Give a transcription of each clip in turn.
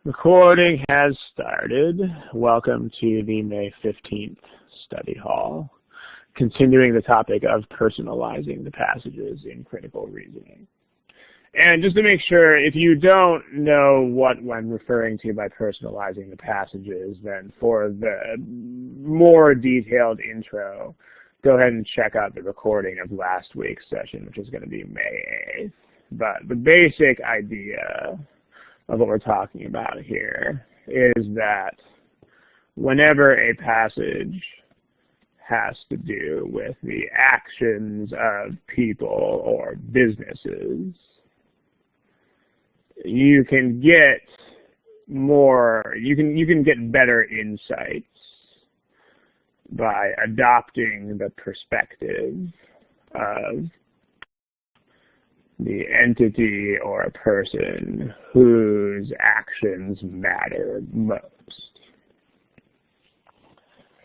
Recording has started. Welcome to the May 15th study hall, continuing the topic of personalizing the passages in critical reasoning. And just to make sure, if you don't know what I'm referring to by personalizing the passages, then for the more detailed intro, go ahead and check out the recording of last week's session, which is going to be May 8th. But the basic idea of what we're talking about here is that whenever a passage has to do with the actions of people or businesses, you can get more, you can get better insights by adopting the perspective of the entity or a person whose actions matter most.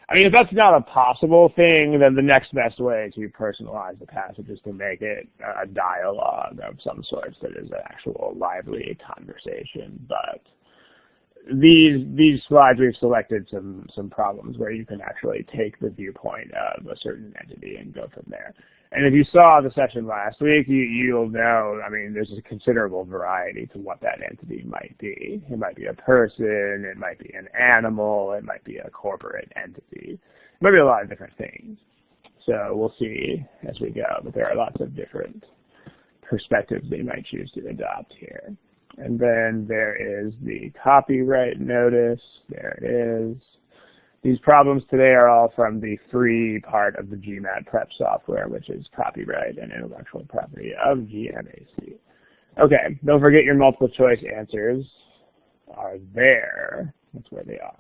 I mean, if that's not a possible thing, then the next best way to personalize the passage is to make it a dialogue of some sort that is an actual lively conversation. But these slides, we've selected some problems where you can actually take the viewpoint of a certain entity and go from there. And if you saw the session last week, you'll know, I mean, there's a considerable variety to what that entity might be. It might be a person, it might be an animal, it might be a corporate entity. It might be a lot of different things. So we'll see as we go, but there are lots of different perspectives that you might choose to adopt here. And then there is the copyright notice. There it is. These problems today are all from the free part of the GMATprep software, which is copyright and intellectual property of GMAC. Okay, don't forget your multiple choice answers are there. That's where they are.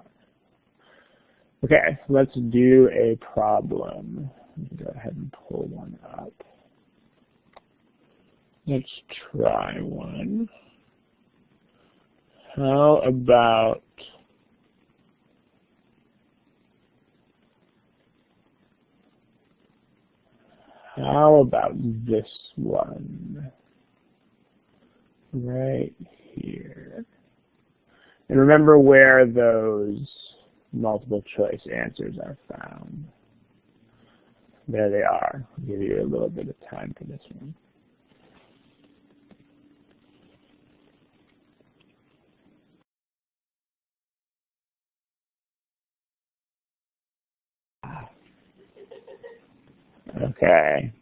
Okay, let's do a problem. Let me go ahead and pull one up. Let's try one. How about this one right here? And remember where those multiple choice answers are found. There they are. I'll give you a little bit of time for this one. Okay,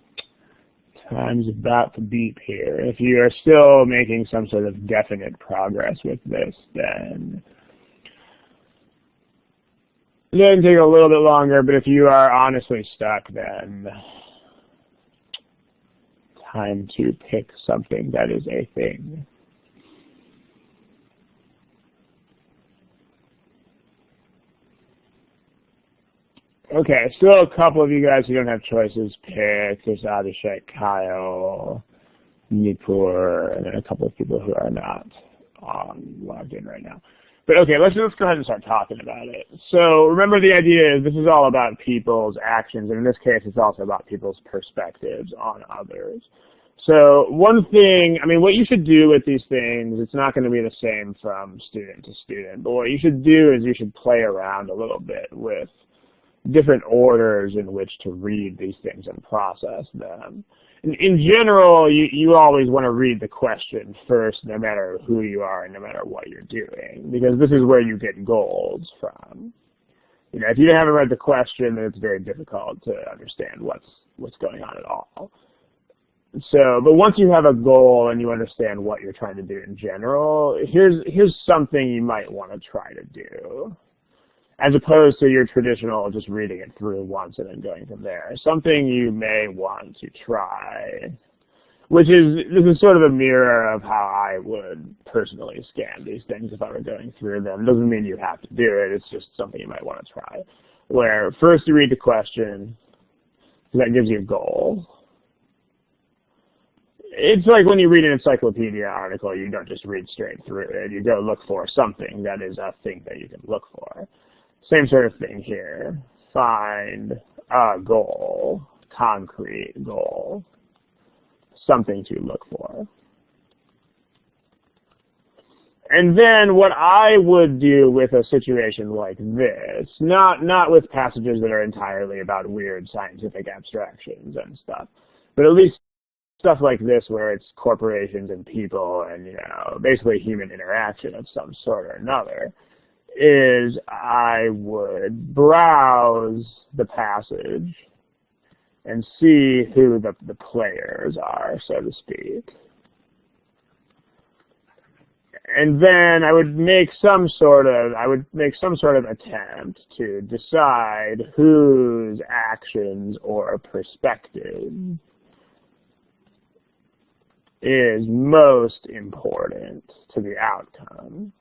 time's about to beep here. If you are still making some sort of definite progress with this, then it doesn't take a little bit longer, but if you are honestly stuck, then time to pick something that is a thing. Okay, still a couple of you guys who don't have choices picked. There's Abhishek, Kyle, Nipur, and then a couple of people who are not logged in right now. But okay, let's go ahead and start talking about it. So remember, the idea is this is all about people's actions, and in this case it's also about people's perspectives on others. So one thing, I mean, what you should do with these things, it's not going to be the same from student to student, but what you should do is you should play around a little bit with different orders in which to read these things and process them. In general, you always want to read the question first, no matter who you are and no matter what you're doing, because this is where you get goals from. You know, if you haven't read the question, then it's very difficult to understand what's going on at all. So, but once you have a goal and you understand what you're trying to do in general, here's something you might want to try to do, as opposed to your traditional just reading it through once and then going from there. Something you may want to try, this is sort of a mirror of how I would personally scan these things if I were going through them. It doesn't mean you have to do it, it's just something you might want to try. Where first you read the question, that gives you a goal. It's like when you read an encyclopedia article, you don't just read straight through it. You go look for something that is a thing that you can look for. Same sort of thing here. Find a goal, concrete goal, something to look for. And then what I would do with a situation like this, not with passages that are entirely about weird scientific abstractions and stuff, but at least stuff like this where it's corporations and people and, basically human interaction of some sort or another, is I would browse the passage and see who the players are, so to speak. And then I would make some sort of attempt to decide whose actions or perspective is most important to the outcome.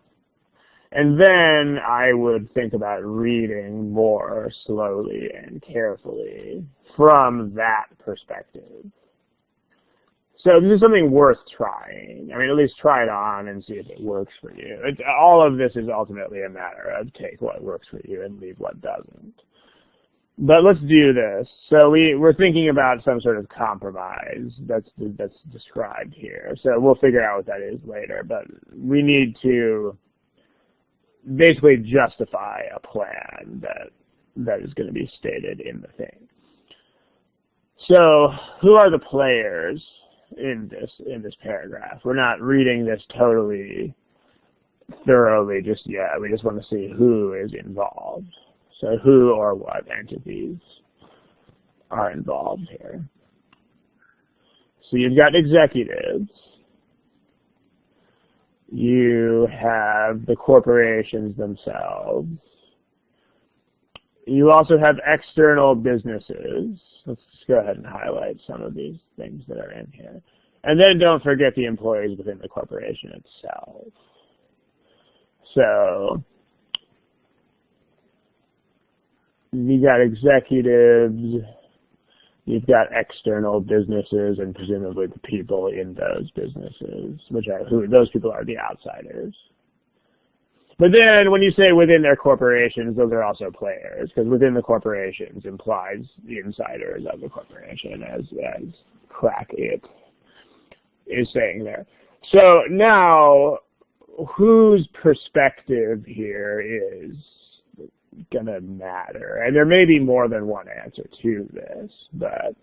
And then I would think about reading more slowly and carefully from that perspective. So this is something worth trying. I mean, at least try it on and see if it works for you. All of this is ultimately a matter of take what works for you and leave what doesn't. But let's do this. So we're thinking about some sort of compromise that's described here. So we'll figure out what that is later. But we need to basically justify a plan that is going to be stated in the thing. So who are the players in this paragraph? We're not reading this totally thoroughly just yet. We just want to see who is involved. So who or what entities are involved here. So you've got executives. You have the corporations themselves. You also have external businesses. Let's just go ahead and highlight some of these things that are in here. And then don't forget the employees within the corporation itself. So you got executives, you've got external businesses, and presumably the people in those businesses, those people are the outsiders. But then when you say within their corporations, those are also players, because within the corporations implies the insiders of the corporation, as Crack It is saying there. So now, whose perspective here is going to matter? And there may be more than one answer to this, but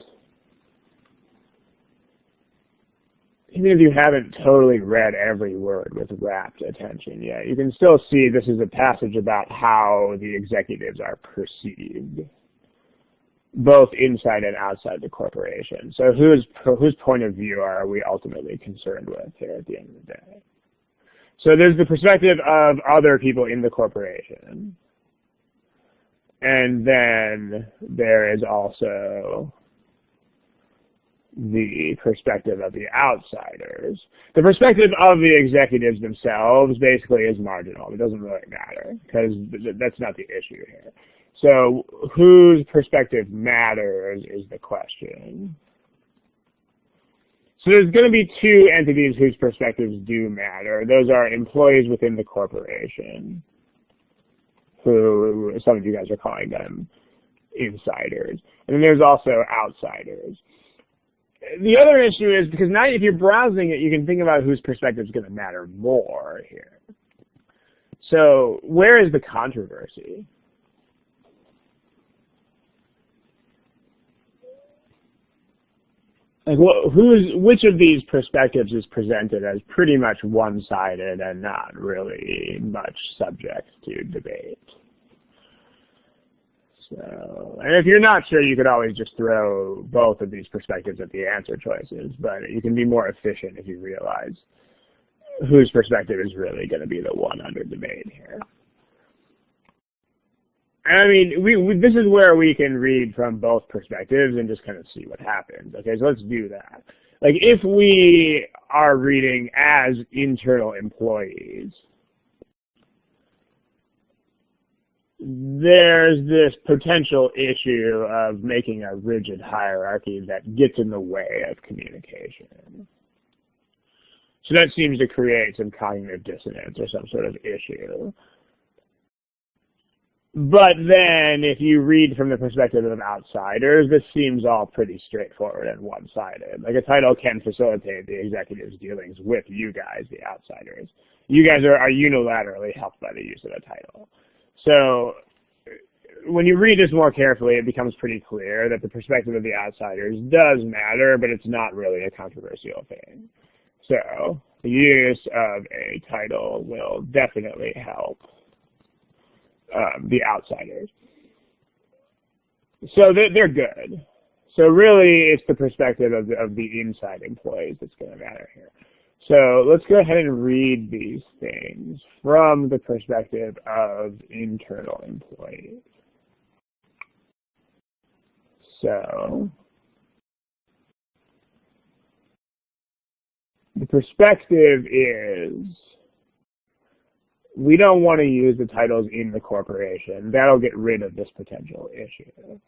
even if you haven't totally read every word with rapt attention yet, you can still see this is a passage about how the executives are perceived, both inside and outside the corporation. So whose point of view are we ultimately concerned with here at the end of the day? So there's the perspective of other people in the corporation. And then there is also the perspective of the outsiders. The perspective of the executives themselves basically is marginal. It doesn't really matter because that's not the issue here. So whose perspective matters is the question. So there's going to be two entities whose perspectives do matter. Those are employees within the corporation, who some of you guys are calling them insiders. And then there's also outsiders. The other issue is because now if you're browsing it, you can think about whose perspective is going to matter more here. So where is the controversy? Like, which of these perspectives is presented as pretty much one-sided and not really much subject to debate? So, and if you're not sure, you could always just throw both of these perspectives at the answer choices, but you can be more efficient if you realize whose perspective is really going to be the one under debate here. I mean, this is where we can read from both perspectives and just kind of see what happens. Okay, so let's do that. Like, if we are reading as internal employees, there's this potential issue of making a rigid hierarchy that gets in the way of communication. So that seems to create some cognitive dissonance or some sort of issue. But then, if you read from the perspective of outsiders, this seems all pretty straightforward and one-sided. Like, a title can facilitate the executive's dealings with you guys, the outsiders. You guys are unilaterally helped by the use of a title. So, when you read this more carefully, it becomes pretty clear that the perspective of the outsiders does matter, but it's not really a controversial thing. So, the use of a title will definitely help the outsiders. So they're good. So really, it's the perspective of the inside employees that's going to matter here. So let's go ahead and read these things from the perspective of internal employees. So the perspective is, we don't want to use the titles in the corporation. That'll get rid of this potential issue.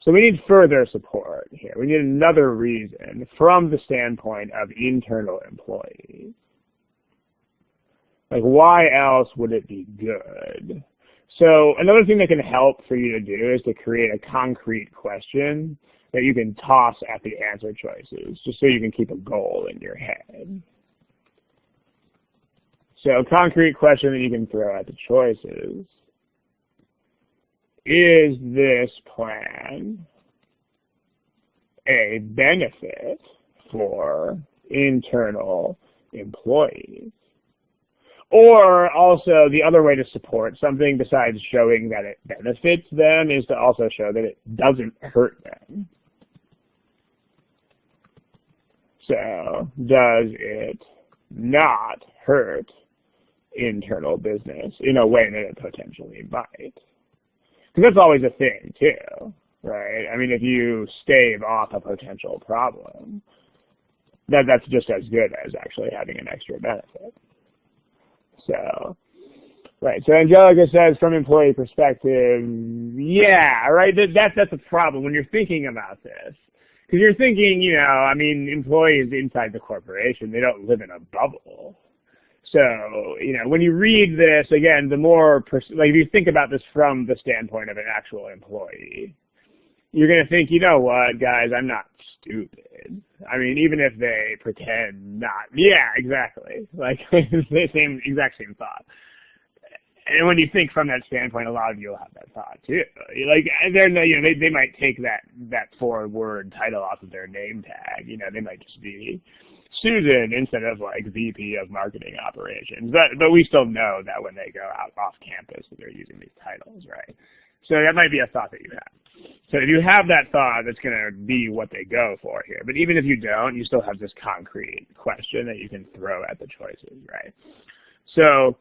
So we need further support here. We need another reason from the standpoint of internal employees. Like, why else would it be good? So another thing that can help for you to do is to create a concrete question that you can toss at the answer choices, just so you can keep a goal in your head. So a concrete question that you can throw at the choices: is this plan a benefit for internal employees? Or also, the other way to support something besides showing that it benefits them is to also show that it doesn't hurt them. So, does it not hurt internal business in a way that it potentially might? Because that's always a thing too, right? I mean, if you stave off a potential problem, that's just as good as actually having an extra benefit. So, right. So Angelica says, from employee perspective, yeah, right. That's a problem when you're thinking about this. Because you're thinking, you know, I mean, employees inside the corporation, they don't live in a bubble. So, you know, when you read this, again, the more, like, if you think about this from the standpoint of an actual employee, you're going to think, you know what, guys, I'm not stupid. I mean, even if they pretend not. Yeah, exactly. Like, the exact same thought. And when you think from that standpoint, a lot of you will have that thought too. Like, they might take that 4-word title off of their name tag. You know, they might just be Susan instead of like VP of Marketing Operations. But we still know that when they go out off campus that they're using these titles, right? So that might be a thought that you have. So if you have that thought, that's going to be what they go for here. But even if you don't, you still have this concrete question that you can throw at the choices, right? So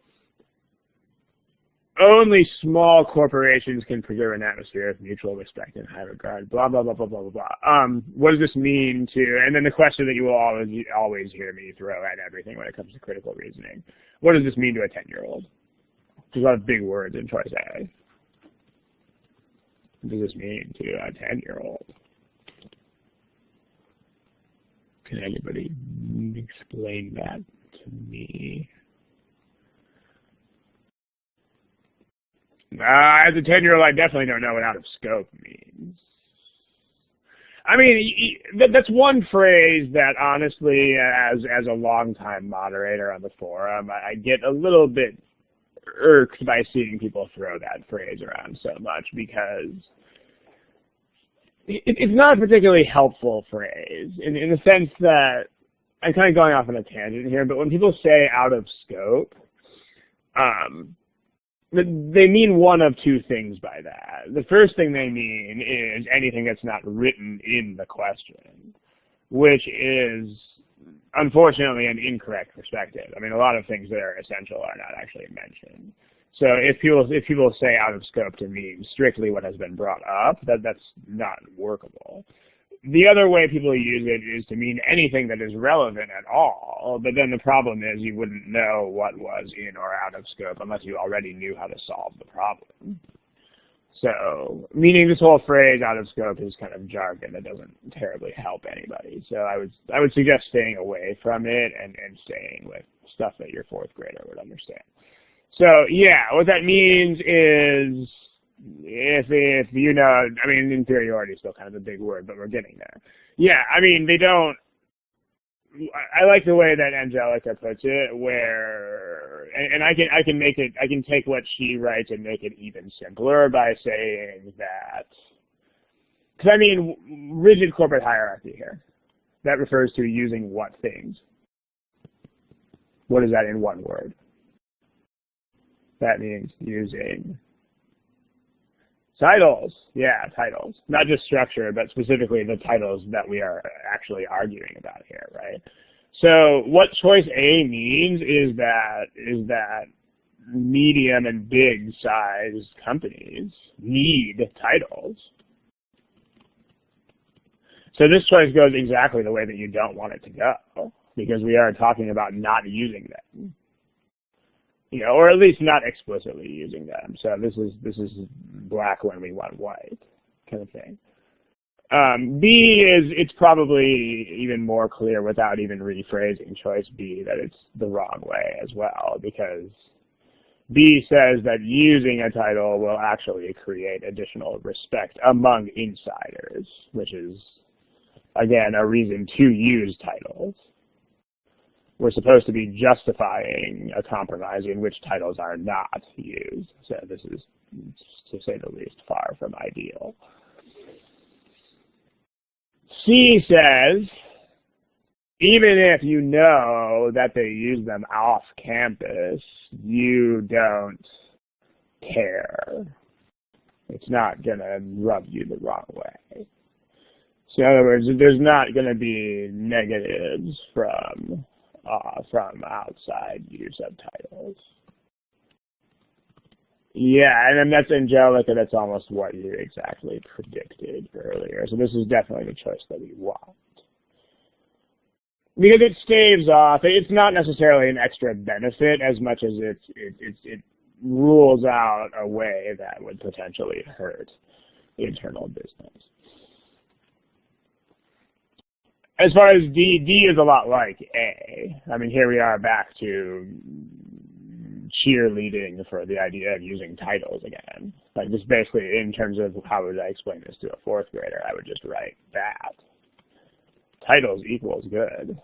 only small corporations can preserve an atmosphere of mutual respect and high regard, blah, blah, blah, blah, blah, blah, blah. What does this mean to, and then the question that you will always hear me throw at everything when it comes to critical reasoning. What does this mean to a 10-year-old? There's a lot of big words in choice A. What does this mean to a 10-year-old? Can anybody explain that to me? As a 10-year-old, I definitely don't know what out of scope means. I mean, that's one phrase that, honestly, as a longtime moderator on the forum, I get a little bit irked by seeing people throw that phrase around so much, because it's not a particularly helpful phrase in the sense that, I'm kind of going off on a tangent here, but when people say out of scope, they mean one of two things by that. The first thing they mean is anything that's not written in the question, which is, unfortunately, an incorrect perspective. I mean, a lot of things that are essential are not actually mentioned. So if people say out of scope to mean strictly what has been brought up, that's not workable. The other way people use it is to mean anything that is relevant at all, but then the problem is you wouldn't know what was in or out of scope unless you already knew how to solve the problem. So, meaning this whole phrase out of scope is kind of jargon that doesn't terribly help anybody. So I would suggest staying away from it and staying with stuff that your 4th grader would understand. So yeah, what that means is if you know, I mean, inferiority is still kind of a big word, but we're getting there. Yeah, I mean, they don't. I like the way that Angelica puts it, where, and I can make it, I can take what she writes and make it even simpler by saying that, because I mean, rigid corporate hierarchy here. That refers to using what things? What is that in one word? That means using titles. Yeah, titles. Not just structure, but specifically the titles that we are actually arguing about here, right? So what choice A means is that medium and big size companies need titles. So this choice goes exactly the way that you don't want it to go, because we are talking about not using them. You know, or at least not explicitly using them. So this is black when we want white, kind of thing. B is, it's probably even more clear without even rephrasing choice B that it's the wrong way as well, because B says that using a title will actually create additional respect among insiders, which is, again, a reason to use titles. We're supposed to be justifying a compromise in which titles are not used. So this is, to say the least, far from ideal. C says, even if you know that they use them off campus, you don't care. It's not going to rub you the wrong way. So in other words, there's not going to be negatives from outside use of titles. Yeah, and then that's Angelica, that's almost what you exactly predicted earlier. So this is definitely the choice that we want. Because it staves off, it's not necessarily an extra benefit as much as it rules out a way that would potentially hurt internal business. As far as D is a lot like A. I mean, here we are back to cheerleading for the idea of using titles again. Like, just basically, in terms of how would I explain this to a fourth grader, I would just write that. Titles equals good.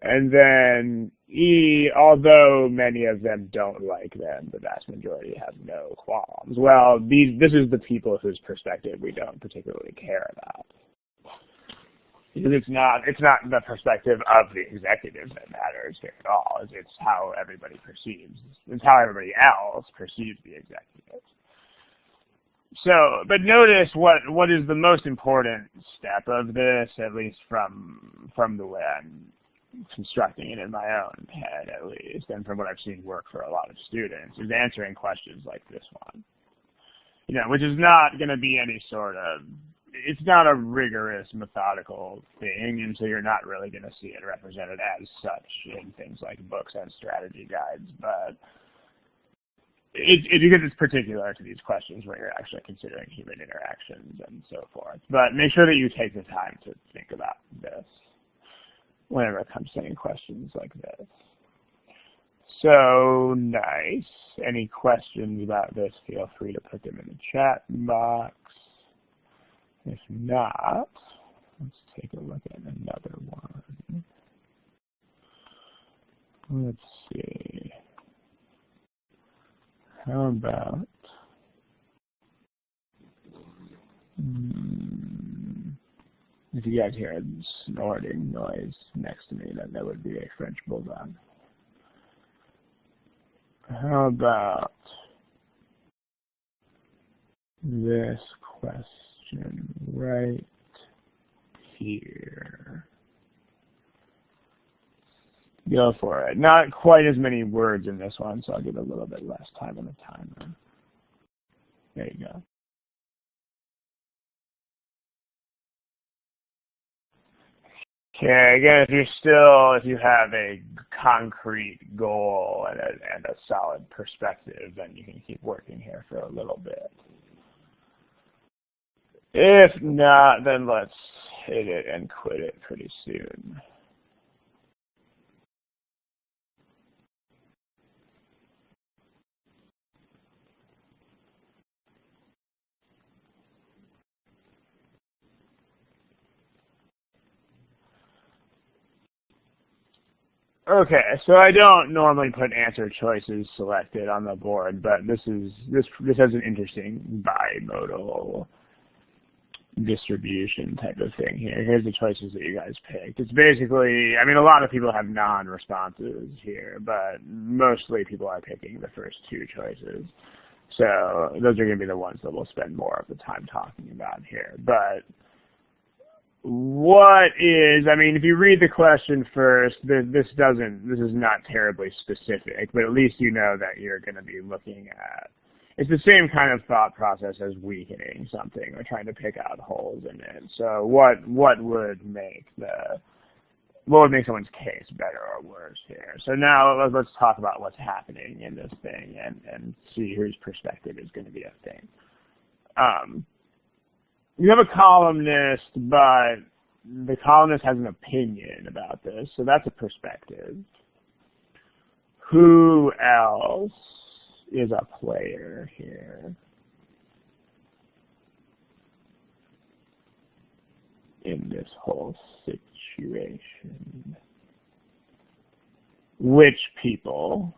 And then E, although many of them don't like them, the vast majority have no qualms. Well, this is the people whose perspective we don't particularly care about. Because it's not the perspective of the executive that matters here at all. It's how everybody perceives. It's how everybody else perceives the executive. So, but notice what is the most important step of this, at least from the way I'm constructing it in my own head, at least, and from what I've seen work for a lot of students, is answering questions like this one. You know, which is not going to be any sort of, it's not a rigorous, methodical thing, and so you're not really going to see it represented as such in things like books and strategy guides, but because it's particular to these questions where you're actually considering human interactions and so forth. But make sure that you take the time to think about this whenever it comes to any questions like this. So, nice. Any questions about this, feel free to put them in the chat box. If not, let's take a look at another one. Let's see. How about if you guys hear a snorting noise next to me, then that would be a French bulldog. How about this question right here? Go for it. Not quite as many words in this one, so I'll give it a little bit less time on the timer. There you go. Okay, again, if you have a concrete goal and a solid perspective, then you can keep working here for a little bit. If not, then let's hit it and quit it pretty soon. Okay, so I don't normally put answer choices selected on the board, but this has an interesting bimodal distribution type of thing here. Here's the choices that you guys picked. It's basically, I mean, a lot of people have non-responses here, but mostly people are picking the first two choices. So those are going to be the ones that we'll spend more of the time talking about here. But what is, I mean, if you read the question first, this is not terribly specific, but at least you know that you're going to be looking at, it's the same kind of thought process as weakening something or trying to pick out holes in it. So what would make someone's case better or worse here? So now let's talk about what's happening in this thing and see whose perspective is going to be a thing. You have a columnist, but the columnist has an opinion about this, so that's a perspective. Who else is a player here in this whole situation? Which people?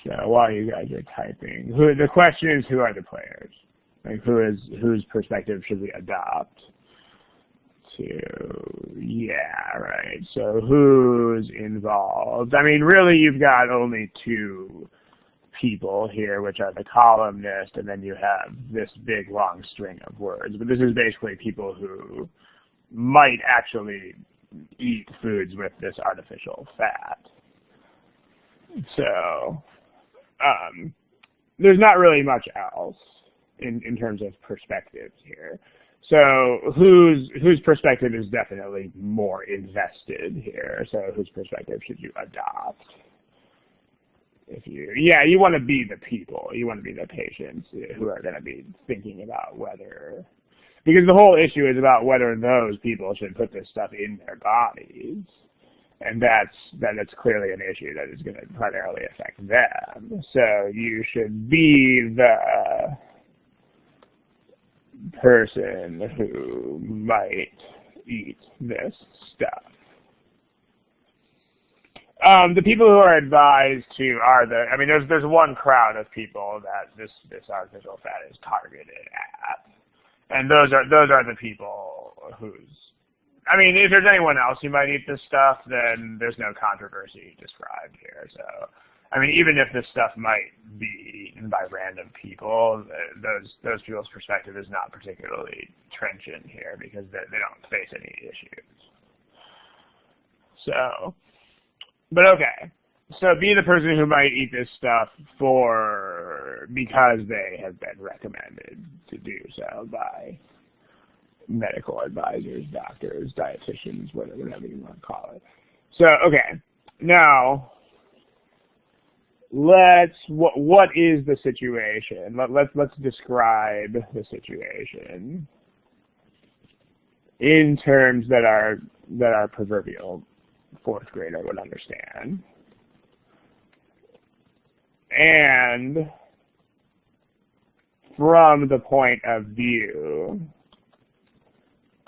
So while you guys are typing, the question is, who are the players? Like whose perspective should we adopt? Yeah, right. So who's involved? I mean, really, you've got only two people here, which are the columnist, and then you have this big long string of words. But this is basically people who might actually eat foods with this artificial fat. So there's not really much else in terms of perspectives here. So whose perspective is definitely more invested here? So whose perspective should you adopt? You want to be the people. You want to be the patients who are going to be thinking about whether, because the whole issue is about whether those people should put this stuff in their bodies. And that's clearly an issue that is going to primarily affect them. So you should be the person who might eat this stuff. The people who are advised to are I mean, there's one crowd of people that this artificial fat is targeted at, and those are the people I mean, if there's anyone else who might eat this stuff, then there's no controversy described here. So, I mean, even if this stuff might be eaten by random people, those people's perspective is not particularly trenchant here because they don't face any issues. So, but okay. So be the person who might eat this stuff because they have been recommended to do so by medical advisors, doctors, dietitians, whatever you want to call it. So, okay, now what is the situation? Let's describe the situation in terms that our proverbial fourth grader would understand. And from the point of view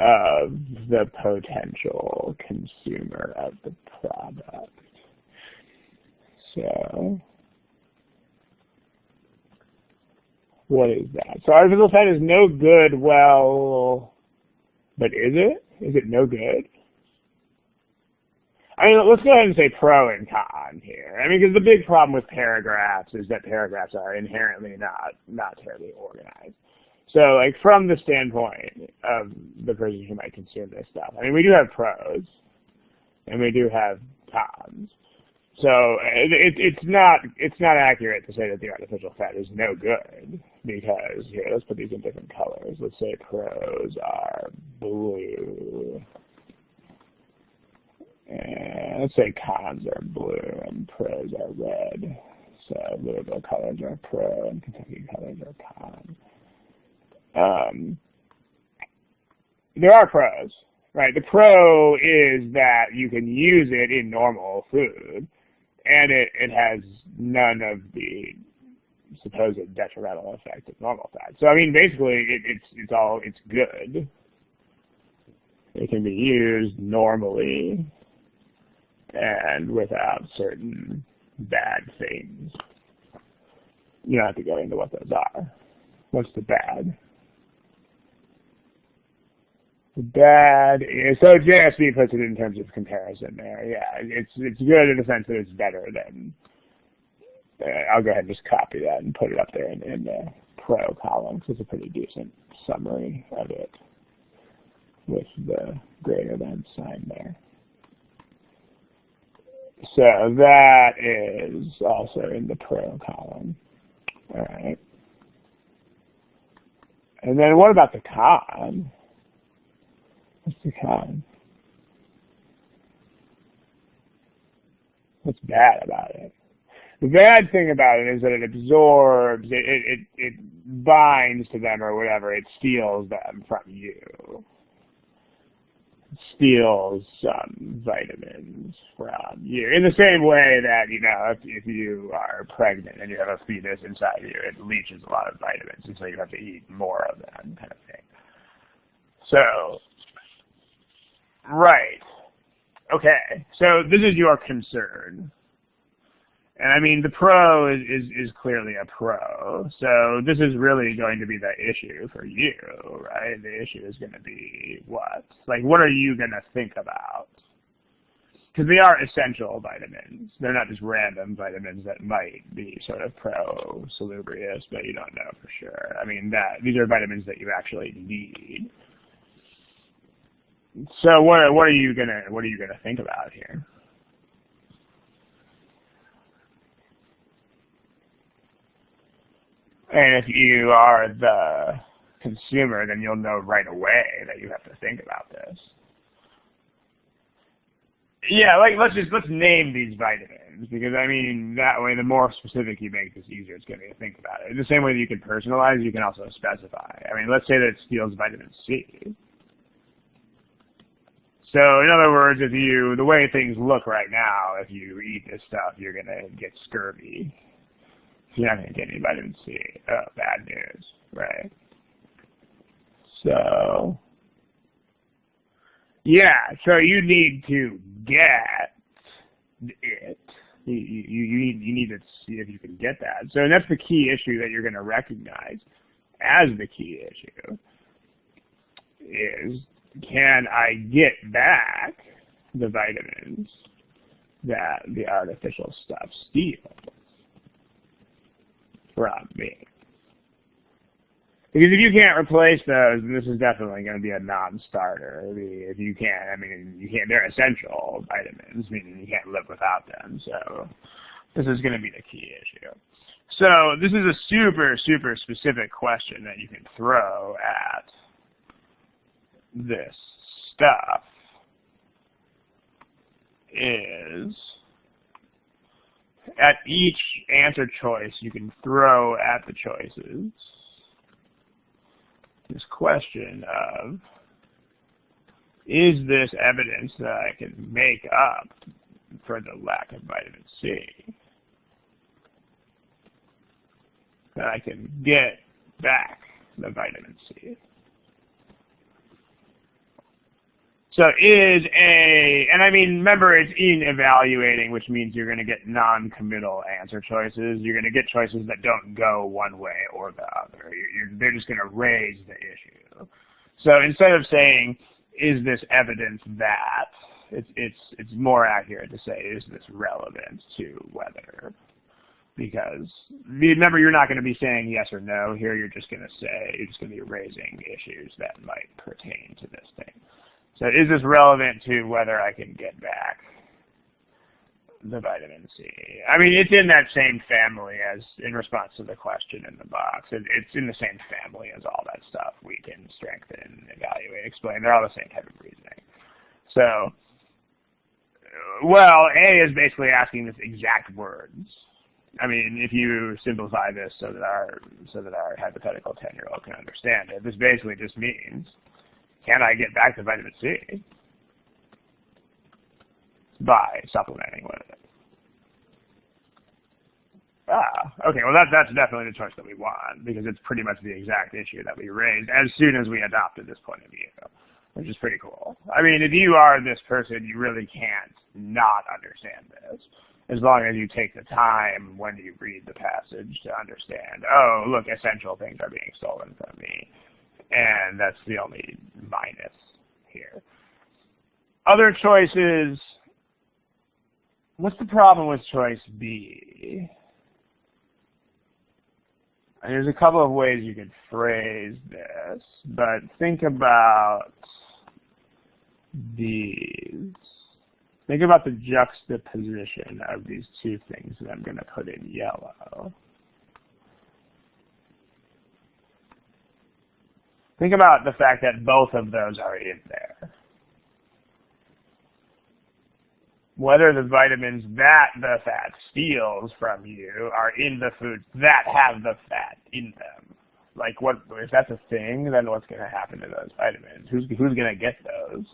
of the potential consumer of the product. So, what is that? So artificial fat is no good, well, but is it? Is it no good? I mean, let's go ahead and say pro and con here. I mean, because the big problem with paragraphs is that paragraphs are inherently not terribly organized. So, like, from the standpoint of the person who might consume this stuff, I mean, we do have pros, and we do have cons. So, it's not accurate to say that the artificial fat is no good, because, here, let's put these in different colors. Let's say pros are blue, and let's say cons are blue, and pros are red. So, Louisville colors are pro, and Kentucky colors are con. There are pros, right? The pro is that you can use it in normal food, and it has none of the supposed detrimental effect of normal fat. So I mean, basically, it's good. It can be used normally and without certain bad things. You don't have to go into what those are. What's the bad? The bad is, so JSB puts it in terms of comparison there. Yeah, it's good in the sense that it's better than, I'll go ahead and just copy that and put it up there in the pro column, because it's a pretty decent summary of it with the greater than sign there. So that is also in the pro column. All right. And then what about the con? What's the con? What's bad about it? The bad thing about it is that it absorbs, it binds to them or whatever, it steals them from you. It steals some vitamins from you. In the same way that, you know, if you are pregnant and you have a fetus inside you, it leaches a lot of vitamins, and so you have to eat more of them, kind of thing. So, right. Okay, so this is your concern. And I mean, the pro is clearly a pro. So this is really going to be the issue for you, right? The issue is going to be what? Like, what are you going to think about? Because they are essential vitamins. They're not just random vitamins that might be sort of pro-salubrious, but you don't know for sure. I mean, these are vitamins that you actually need. So what are you gonna think about here? And if you are the consumer, then you'll know right away that you have to think about this. Yeah, like let's name these vitamins, because I mean that way the more specific you make this, easier it's going to be to think about it. In the same way that you can personalize, you can also specify. I mean, let's say that it steals vitamin C. So in other words, the way things look right now, if you eat this stuff, you're going to get scurvy. You're not going to get any vitamin C. Oh, bad news, right? So, yeah, so you need to get it. You need to see if you can get that. So that's the key issue that you're going to recognize as the key issue is, can I get back the vitamins that the artificial stuff steals from me? Because if you can't replace those, this is definitely going to be a non-starter. If you can't, I mean, you can't. They're essential vitamins, meaning you can't live without them. So this is going to be the key issue. So this is a super, super specific question that you can throw at this stuff. Is at each answer choice you can throw at the choices this question of, is this evidence that I can make up for the lack of vitamin C? That I can get back the vitamin C? So and I mean, remember, it's in evaluating, which means you're going to get non-committal answer choices. You're going to get choices that don't go one way or the other. They're just going to raise the issue. So instead of saying, is this evidence that, it's more accurate to say, is this relevant to whether? Because remember, you're not going to be saying yes or no here. You're just going to be raising issues that might pertain to this thing. So is this relevant to whether I can get back the vitamin C? I mean, it's in that same family as, in response to the question in the box, it's in the same family as all that stuff. Weaken, strengthen, evaluate, explain. They're all the same type of reasoning. So, well, A is basically asking this exact words. I mean, if you simplify this so that our hypothetical 10-year-old can understand it, this basically just means, can I get back to vitamin C by supplementing with it? Okay, well that's definitely the choice that we want, because it's pretty much the exact issue that we raised as soon as we adopted this point of view, which is pretty cool. I mean, if you are this person, you really can't not understand this, as long as you take the time when you read the passage to understand, oh, look, essential things are being stolen from me, and that's the only minus here. Other choices, what's the problem with choice B? And there's a couple of ways you could phrase this, but think about these. Think about the juxtaposition of these two things that I'm going to put in yellow. Think about the fact that both of those are in there. Whether the vitamins that the fat steals from you are in the foods that have the fat in them. Like, what if that's a thing, then what's going to happen to those vitamins? Who's going to get those?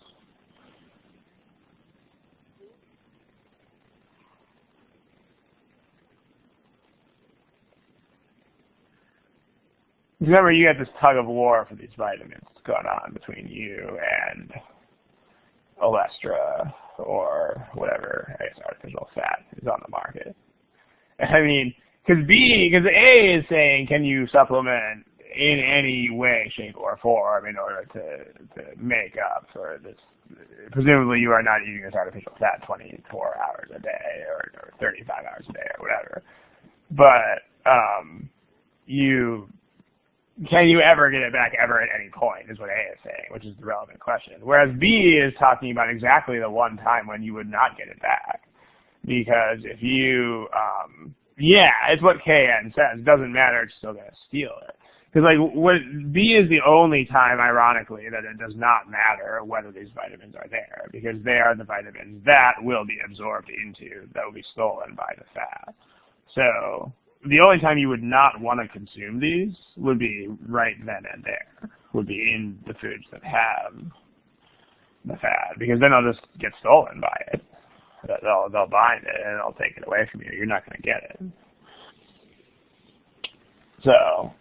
Remember, you got this tug of war for these vitamins going on between you and Olestra or whatever, I guess, artificial fat is on the market. I mean, because A is saying, can you supplement in any way, shape, or form in order to make up for this? Presumably, you are not eating this artificial fat 24 hours a day or 35 hours a day or whatever. But can you ever get it back ever at any point is what A is saying, which is the relevant question. Whereas B is talking about exactly the one time when you would not get it back. Because if you, it's what KN says. It doesn't matter, it's still going to steal it. Because B is the only time, ironically, that it does not matter whether these vitamins are there. Because they are the vitamins that will be absorbed into, that will be stolen by the fat. So the only time you would not want to consume these would be right then and there, would be in the foods that have the fat, because then they'll just get stolen by it. They'll bind it and they'll take it away from you. You're not going to get it. So,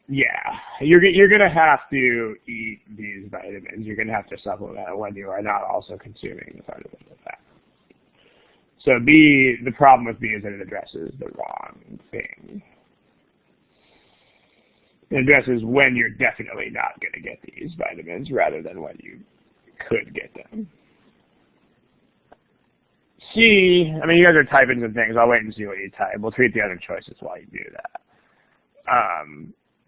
yeah, you're going to have to eat these vitamins. You're going to have to supplement when you are not also consuming the artificial fat. So B, the problem with B is that it addresses the wrong thing. It addresses when you're definitely not going to get these vitamins rather than when you could get them. C, I mean, you guys are typing some things. I'll wait and see what you type. We'll treat the other choices while you do that.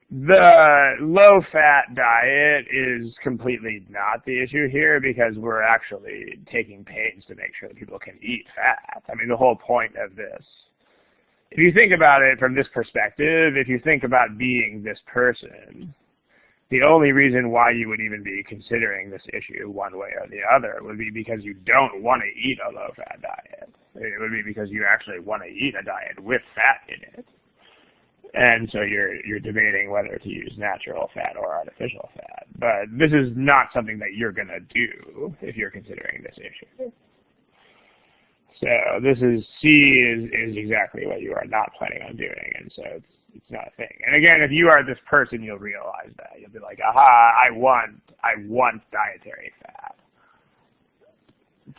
The low-fat diet is completely not the issue here because we're actually taking pains to make sure that people can eat fat. I mean, the whole point of this, if you think about it from this perspective, if you think about being this person, the only reason why you would even be considering this issue one way or the other would be because you don't want to eat a low-fat diet. It would be because you actually want to eat a diet with fat in it. And so you're debating whether to use natural fat or artificial fat. But this is not something that you're going to do if you're considering this issue. So this is, C is exactly what you are not planning on doing, and so it's not a thing. And again, if you are this person, you'll realize that. You'll be like, aha, I want dietary fat.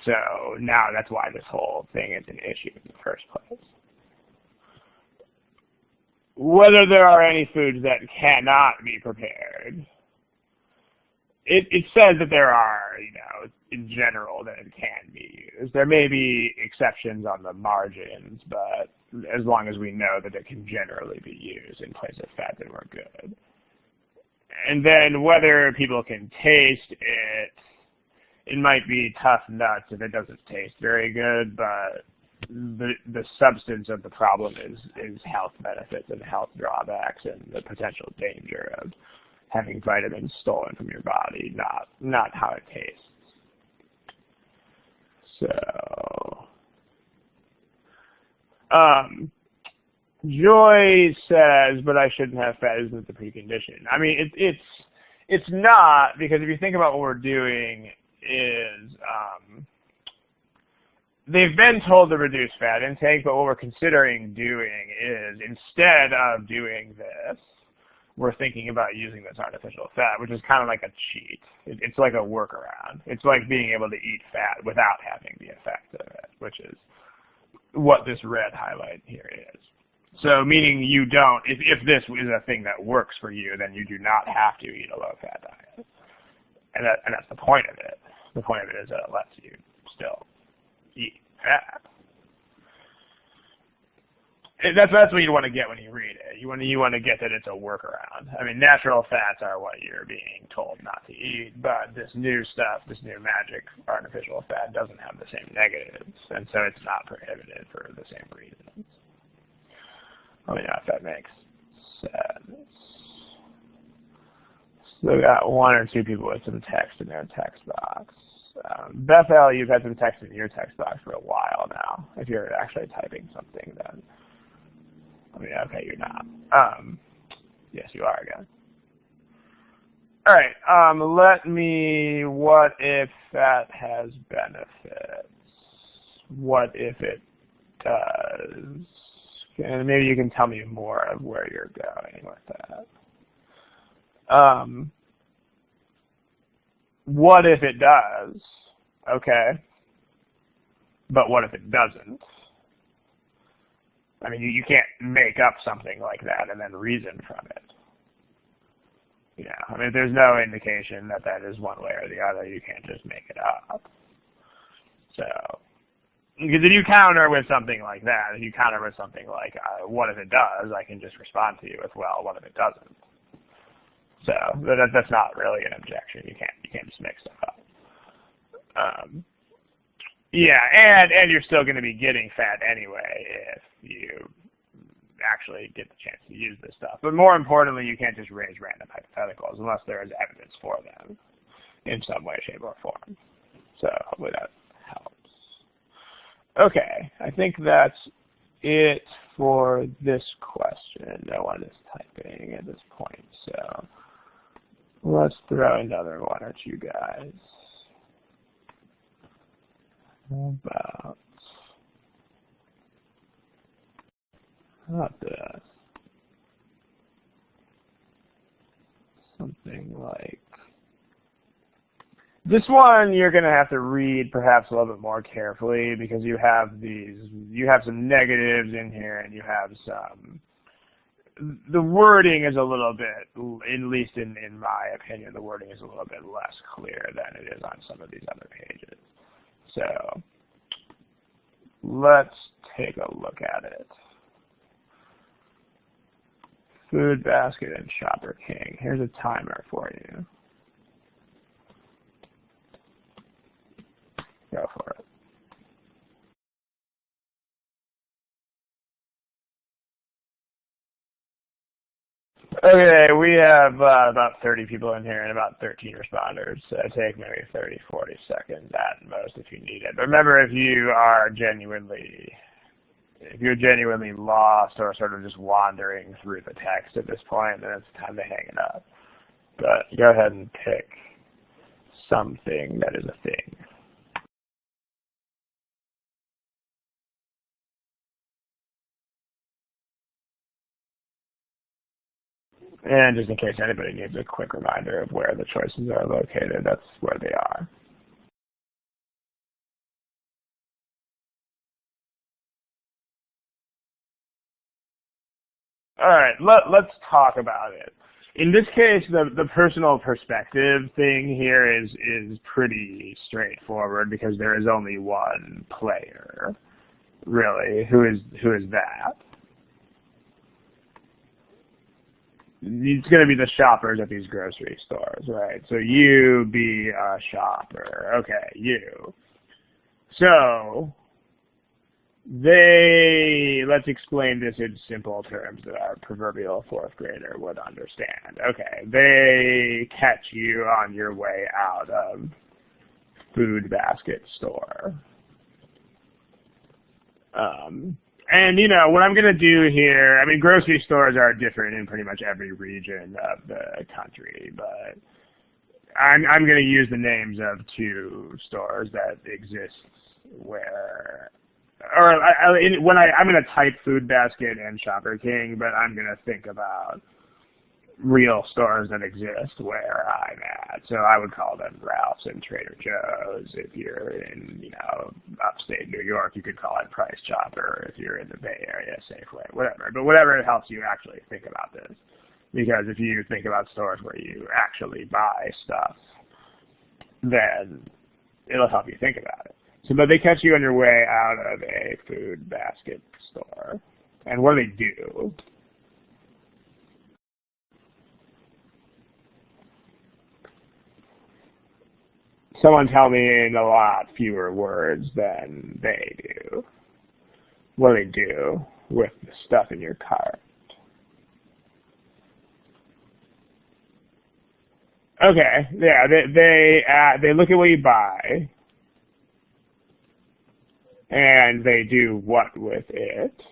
So now that's why this whole thing is an issue in the first place. Whether there are any foods that cannot be prepared, it says that there are, in general, that it can be used. There may be exceptions on the margins, but as long as we know that it can generally be used in place of fat, then we're good. And then whether people can taste it, it might be tough nuts if it doesn't taste very good, but the substance of the problem is health benefits and health drawbacks and the potential danger of having vitamins stolen from your body, not how it tastes. So, Joy says, but I shouldn't have fat, isn't the precondition? I mean, it's not, because if you think about what we're doing is, they've been told to reduce fat intake, but what we're considering doing is, instead of doing this, we're thinking about using this artificial fat, which is kind of like a cheat. It's like a workaround. It's like being able to eat fat without having the effect of it, which is what this red highlight here is. So meaning you don't, if this is a thing that works for you, then you do not have to eat a low-fat diet. And that's the point of it. The point of it is that it lets you still eat fat. That's what you want to get when you read it. You want to get that it's a workaround. I mean, natural fats are what you're being told not to eat, but this new stuff, this new magic artificial fat, doesn't have the same negatives, and so it's not prohibited for the same reasons. Let me know if that makes sense. So we got one or two people with some text in their text box. Bethel, you've had some text in your text box for a while now. If you're actually typing something, then I mean, okay, you're not. Yes, you are again. All right. What if that has benefits? What if it does? And maybe you can tell me more of where you're going with that. What if it does? Okay. But what if it doesn't? I mean, you can't make up something like that and then reason from it. You know, I mean, if there's no indication that that is one way or the other, you can't just make it up. So, because if you counter with something like that, if you counter with something like, what if it does, I can just respond to you with, well, what if it doesn't? So that's not really an objection. You can't just make stuff up. Yeah, and you're still going to be getting fat anyway if you actually get the chance to use this stuff. But more importantly, you can't just raise random hypotheticals unless there is evidence for them in some way, shape, or form. So hopefully that helps. Okay, I think that's it for this question. No one is typing at this point, so let's throw another one at you guys. How about this? Something like this one you're going to have to read perhaps a little bit more carefully because you have some negatives in here and you have some, the wording is a little bit, at least in my opinion, the wording is a little bit less clear than it is on some of these other pages. So let's take a look at it. Food basket and Shopper King. Here's a timer for you. Go for it. Okay, we have about 30 people in here and about 13 responders. So take maybe 30, 40 seconds at most if you need it. But remember, if you're genuinely lost or sort of just wandering through the text at this point, then it's time to hang it up. But go ahead and pick something that is a thing. And just in case anybody needs a quick reminder of where the choices are located, that's where they are. All right, let's talk about it. In this case, the personal perspective thing here is pretty straightforward because there is only one player, really. Who is that? It's going to be the shoppers at these grocery stores, right? So you be a shopper. Okay, you. So let's explain this in simple terms that our proverbial fourth grader would understand. Okay, they catch you on your way out of food basket store. And, you know, what I'm going to do here, I mean, grocery stores are different in pretty much every region of the country, but I'm going to use the names of two stores that exist where, or I'm going to type food basket and Shopper King, but I'm going to think about real stores that exist where I'm at. So I would call them Ralph's and Trader Joe's. If you're in, upstate New York, you could call it Price Chopper. If you're in the Bay Area, Safeway, whatever. But whatever helps you actually think about this. Because if you think about stores where you actually buy stuff, then it'll help you think about it. So, but they catch you on your way out of a food basket store. And what do? Someone tell me in a lot fewer words than they do. What do with the stuff in your cart? Okay, yeah, they look at what you buy, and they do what with it?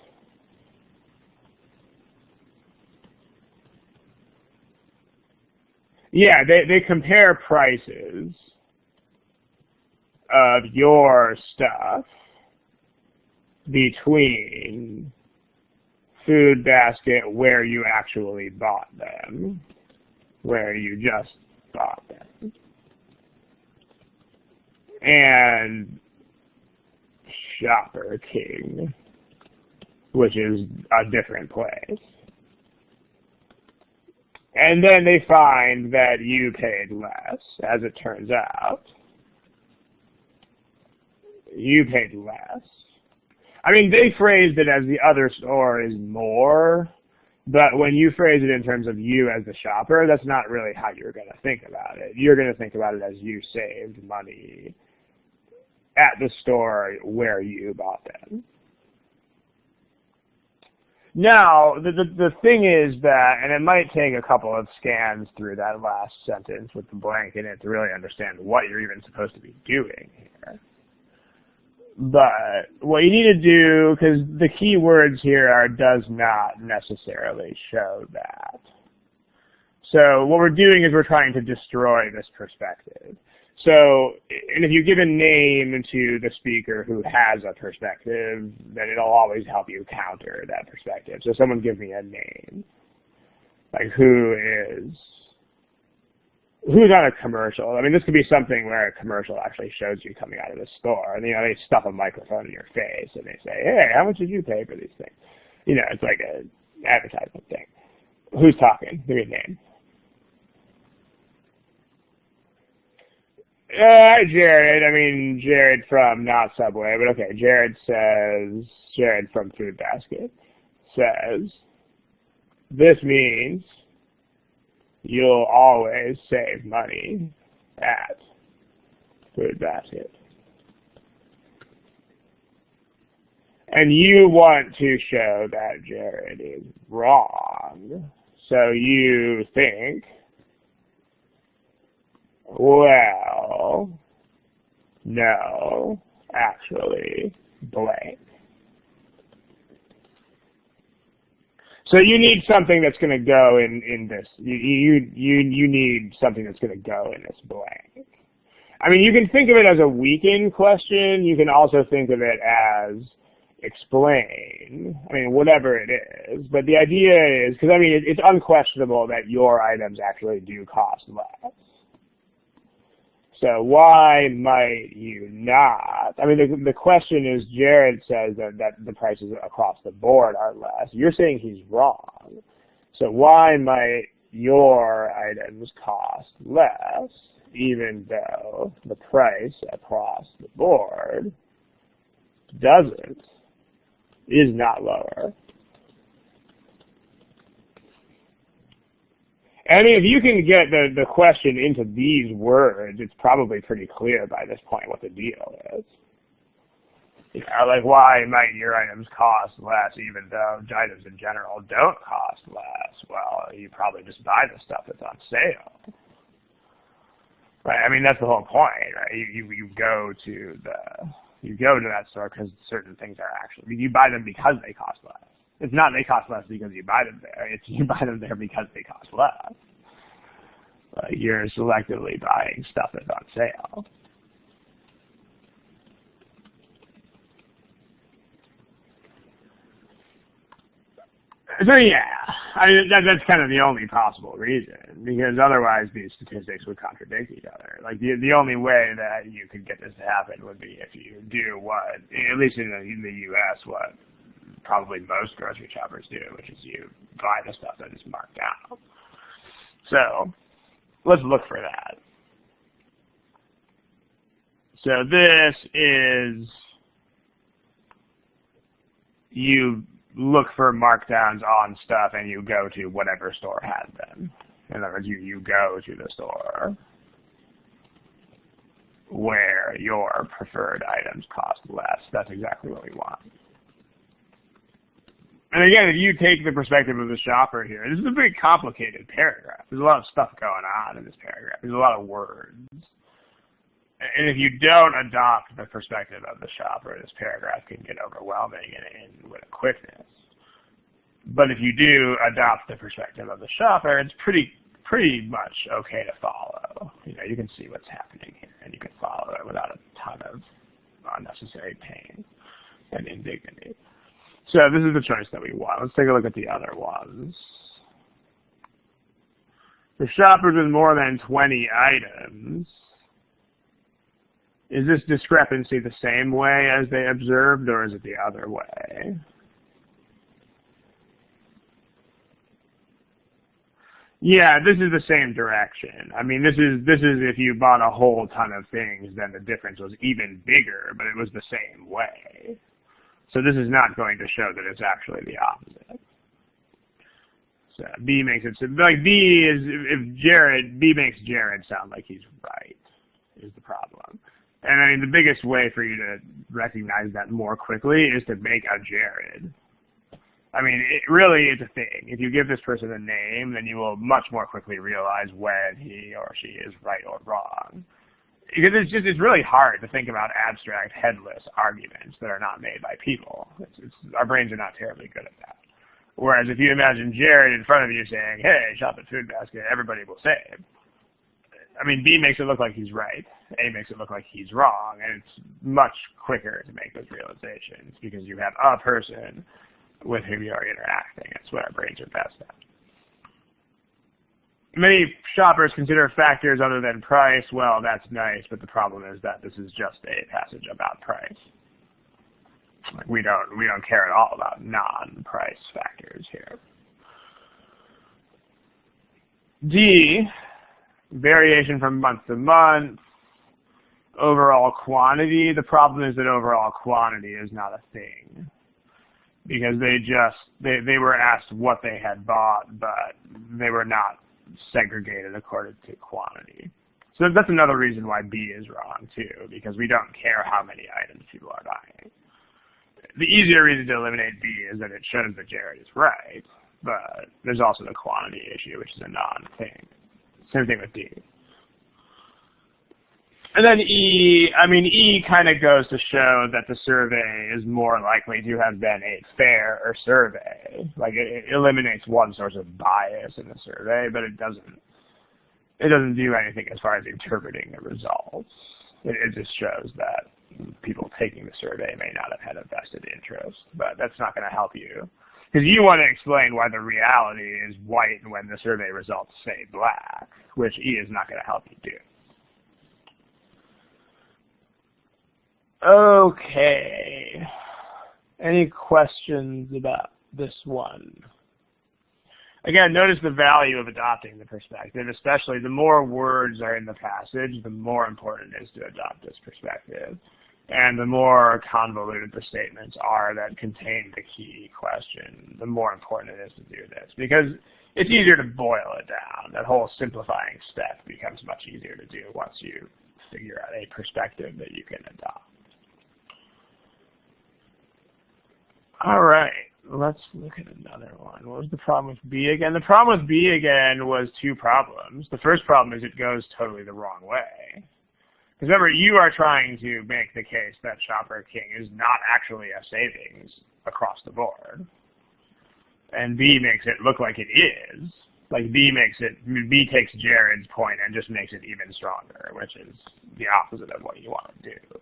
Yeah, they compare prices of your stuff between food basket where you actually bought them, where you just bought them, and Shopper King, which is a different place. And then they find that you paid less, as it turns out. You paid less. I mean, they phrased it as the other store is more, but when you phrase it in terms of you as the shopper, that's not really how you're going to think about it. You're going to think about it as you saved money at the store where you bought them. Now, the thing is that, and it might take a couple of scans through that last sentence with the blank in it to really understand what you're even supposed to be doing here. But what you need to do, because the key words here are does not necessarily show that. So what we're doing is we're trying to destroy this perspective. So, and if you give a name to the speaker who has a perspective, then it'll always help you counter that perspective. So someone give me a name. Like who's on a commercial? I mean, this could be something where a commercial actually shows you coming out of the store. And, they stuff a microphone in your face and they say, hey, how much did you pay for these things? It's like an advertisement thing. Who's talking? Give me a name. Jared. I mean, Jared from not Subway, but okay. Jared from Food Basket says, this means you'll always save money at Food Basket. And you want to show that Jared is wrong. So you think, well, no, actually, blank. So you need something that's going to go in this. You need something that's going to go in this blank. I mean, you can think of it as a weaken question. You can also think of it as explain. I mean, whatever it is. But the idea is, because I mean, it's unquestionable that your items actually do cost less. So why might you not? I mean, the question is, Jared says that the prices across the board are less. You're saying he's wrong. So why might your items cost less, even though the price across the board is not lower? I mean, if you can get the question into these words, it's probably pretty clear by this point what the deal is. Like, why might your items cost less even though items in general don't cost less? Well, you probably just buy the stuff that's on sale. Right? I mean, that's the whole point, right? You go to that store because certain things are actually, you buy them because they cost less. It's not they cost less because you buy them there. It's you buy them there because they cost less. You're selectively buying stuff that's on sale. So yeah, I mean, that's kind of the only possible reason, because otherwise these statistics would contradict each other. Like the only way that you could get this to happen would be if you do what, at least in the U.S., what probably most grocery shoppers do, which is you buy the stuff that is marked down. So let's look for that. So this is, you look for markdowns on stuff and you go to whatever store had them. In other words, you go to the store where your preferred items cost less. That's exactly what we want. And again, if you take the perspective of the shopper here, this is a very complicated paragraph. There's a lot of stuff going on in this paragraph. There's a lot of words. And if you don't adopt the perspective of the shopper, this paragraph can get overwhelming and end with a quickness. But if you do adopt the perspective of the shopper, it's pretty much okay to follow. You know, you can see what's happening here, and you can follow it without a ton of unnecessary pain and indignity. So this is the choice that we want. Let's take a look at the other ones. For shoppers with more than 20 items, is this discrepancy the same way as they observed, or is it the other way? Yeah, this is the same direction. I mean, this is if you bought a whole ton of things, then the difference was even bigger, but it was the same way. So this is not going to show that it's actually the opposite. So B makes it, like B is, B makes Jared sound like he's right, is the problem. And I mean, the biggest way for you to recognize that more quickly is to make a Jared. I mean, it really is a thing. If you give this person a name, then you will much more quickly realize when he or she is right or wrong. Because it's really hard to think about abstract, headless arguments that are not made by people. Our brains are not terribly good at that. Whereas if you imagine Jared in front of you saying, hey, shop at Food Basket, everybody will save. I mean, B makes it look like he's right. A makes it look like he's wrong. And it's much quicker to make those realizations because you have a person with whom you are interacting. That's what our brains are best at. Many shoppers consider factors other than price. Well, that's nice, but the problem is that this is just a passage about price. Like we don't care at all about non-price factors here. D, variation from month to month. Overall quantity. The problem is that overall quantity is not a thing. Because they were asked what they had bought, but they were not segregated according to quantity. So that's another reason why B is wrong too, because we don't care how many items people are buying. The easier reason to eliminate B is that it shows that Jared is right, but there's also the quantity issue, which is a non-thing. Same thing with D. And then E, I mean, E kind of goes to show that the survey is more likely to have been a fairer survey. Like it eliminates one source of bias in the survey, but it doesn't do anything as far as interpreting the results. It just shows that people taking the survey may not have had a vested interest, but that's not going to help you. Because you want to explain why the reality is white when the survey results say black, which E is not going to help you do. Okay. Any questions about this one? Again, notice the value of adopting the perspective, especially the more words are in the passage, the more important it is to adopt this perspective. And the more convoluted the statements are that contain the key question, the more important it is to do this. Because it's easier to boil it down. That whole simplifying step becomes much easier to do once you figure out a perspective that you can adopt. All right, let's look at another one. What was the problem with B again? The problem with B again was two problems. The first problem is it goes totally the wrong way. Because remember, you are trying to make the case that Shopper King is not actually a savings across the board. And B makes it look like it is. Like B takes Jared's point and just makes it even stronger, which is the opposite of what you want to do.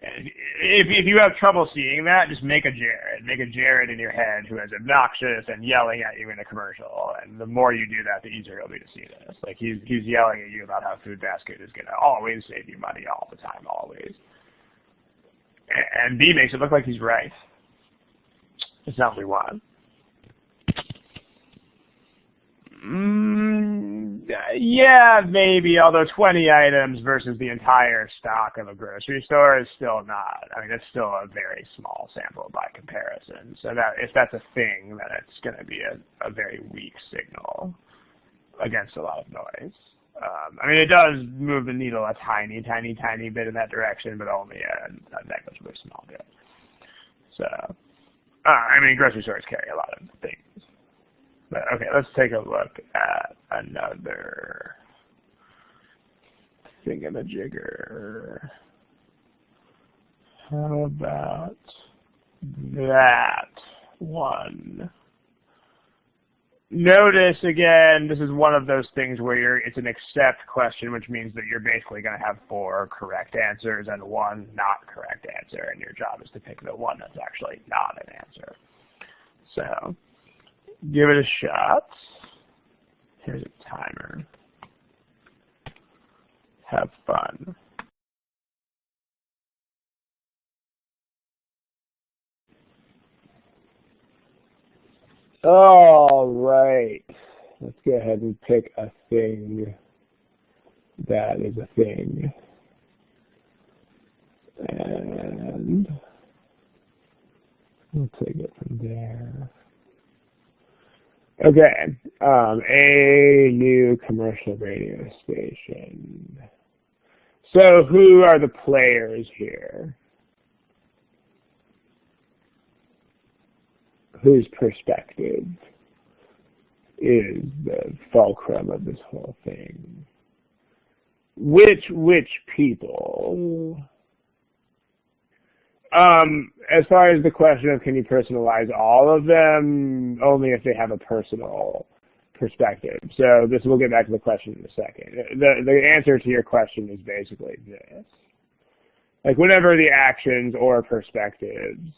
And if you have trouble seeing that, just make a Jared. Make a Jared in your head who is obnoxious and yelling at you in a commercial. And the more you do that, the easier it'll be to see this. Like he's yelling at you about how Food Basket is going to always save you money all the time, always. And B makes it look like he's right. It's not what we want. Yeah, maybe, although 20 items versus the entire stock of a grocery store is still not. I mean, it's still a very small sample by comparison. So that if that's a thing, then it's going to be a very weak signal against a lot of noise. I mean, it does move the needle a tiny, tiny, tiny bit in that direction, but only a negligibly small bit. So, I mean, grocery stores carry a lot of things. But okay, let's take a look at another thingamajigger. How about that one? Notice again, this is one of those things where it's an accept question, which means that you're basically going to have 4 correct answers and 1 not correct answer, and your job is to pick the one that's actually not an answer. So, give it a shot. Here's a timer. Have fun. All right. Let's go ahead and pick a thing that is a thing. And we'll take it from there. Okay, a new commercial radio station. So who are the players here? Whose perspective is the fulcrum of this whole thing? Which people? As far as the question of can you personalize all of them, only if they have a personal perspective. So this, we'll get back to the question in a second. The answer to your question is basically this. Like whenever the actions or perspectives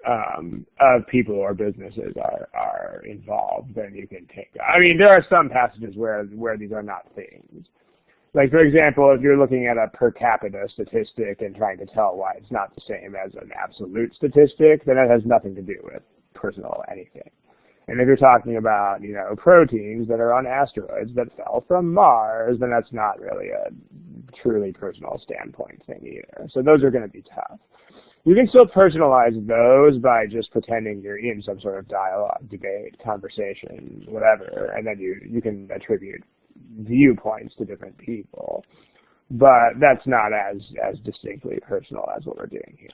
of people or businesses are involved, then you can take that. I mean, there are some passages where these are not things. Like, for example, if you're looking at a per capita statistic and trying to tell why it's not the same as an absolute statistic, then that has nothing to do with personal anything. And if you're talking about, you know, proteins that are on asteroids that fell from Mars, then that's not really a truly personal standpoint thing either. So those are going to be tough. You can still personalize those by just pretending you're in some sort of dialogue, debate, conversation, whatever, and then you can attribute viewpoints to different people. But that's not as distinctly personal as what we're doing here.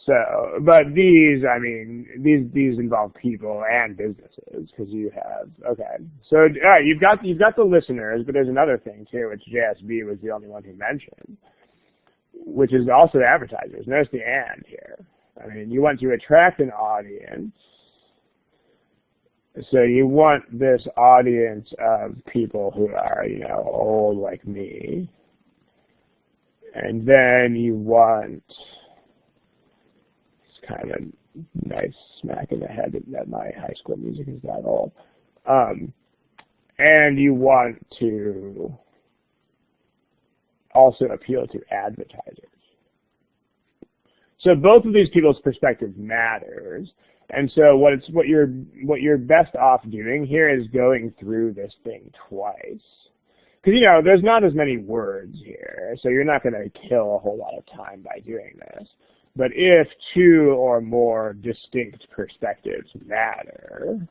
So, but these, I mean, these involve people and businesses, because you have, okay. So, all right, you've got the listeners, but there's another thing too, which JSB was the only one who mentioned, which is also advertisers. Notice the and here. I mean, you want to attract an audience. So you want this audience of people who are, you know, old like me. And then you want, it's kind of a nice smack in the head that my high school music is that old. And you want to also appeal to advertisers. So both of these people's perspectives matters. And so what you're best off doing here is going through this thing twice. Because, you know, there's not as many words here, so you're not going to kill a whole lot of time by doing this. But if 2 or more distinct perspectives matter,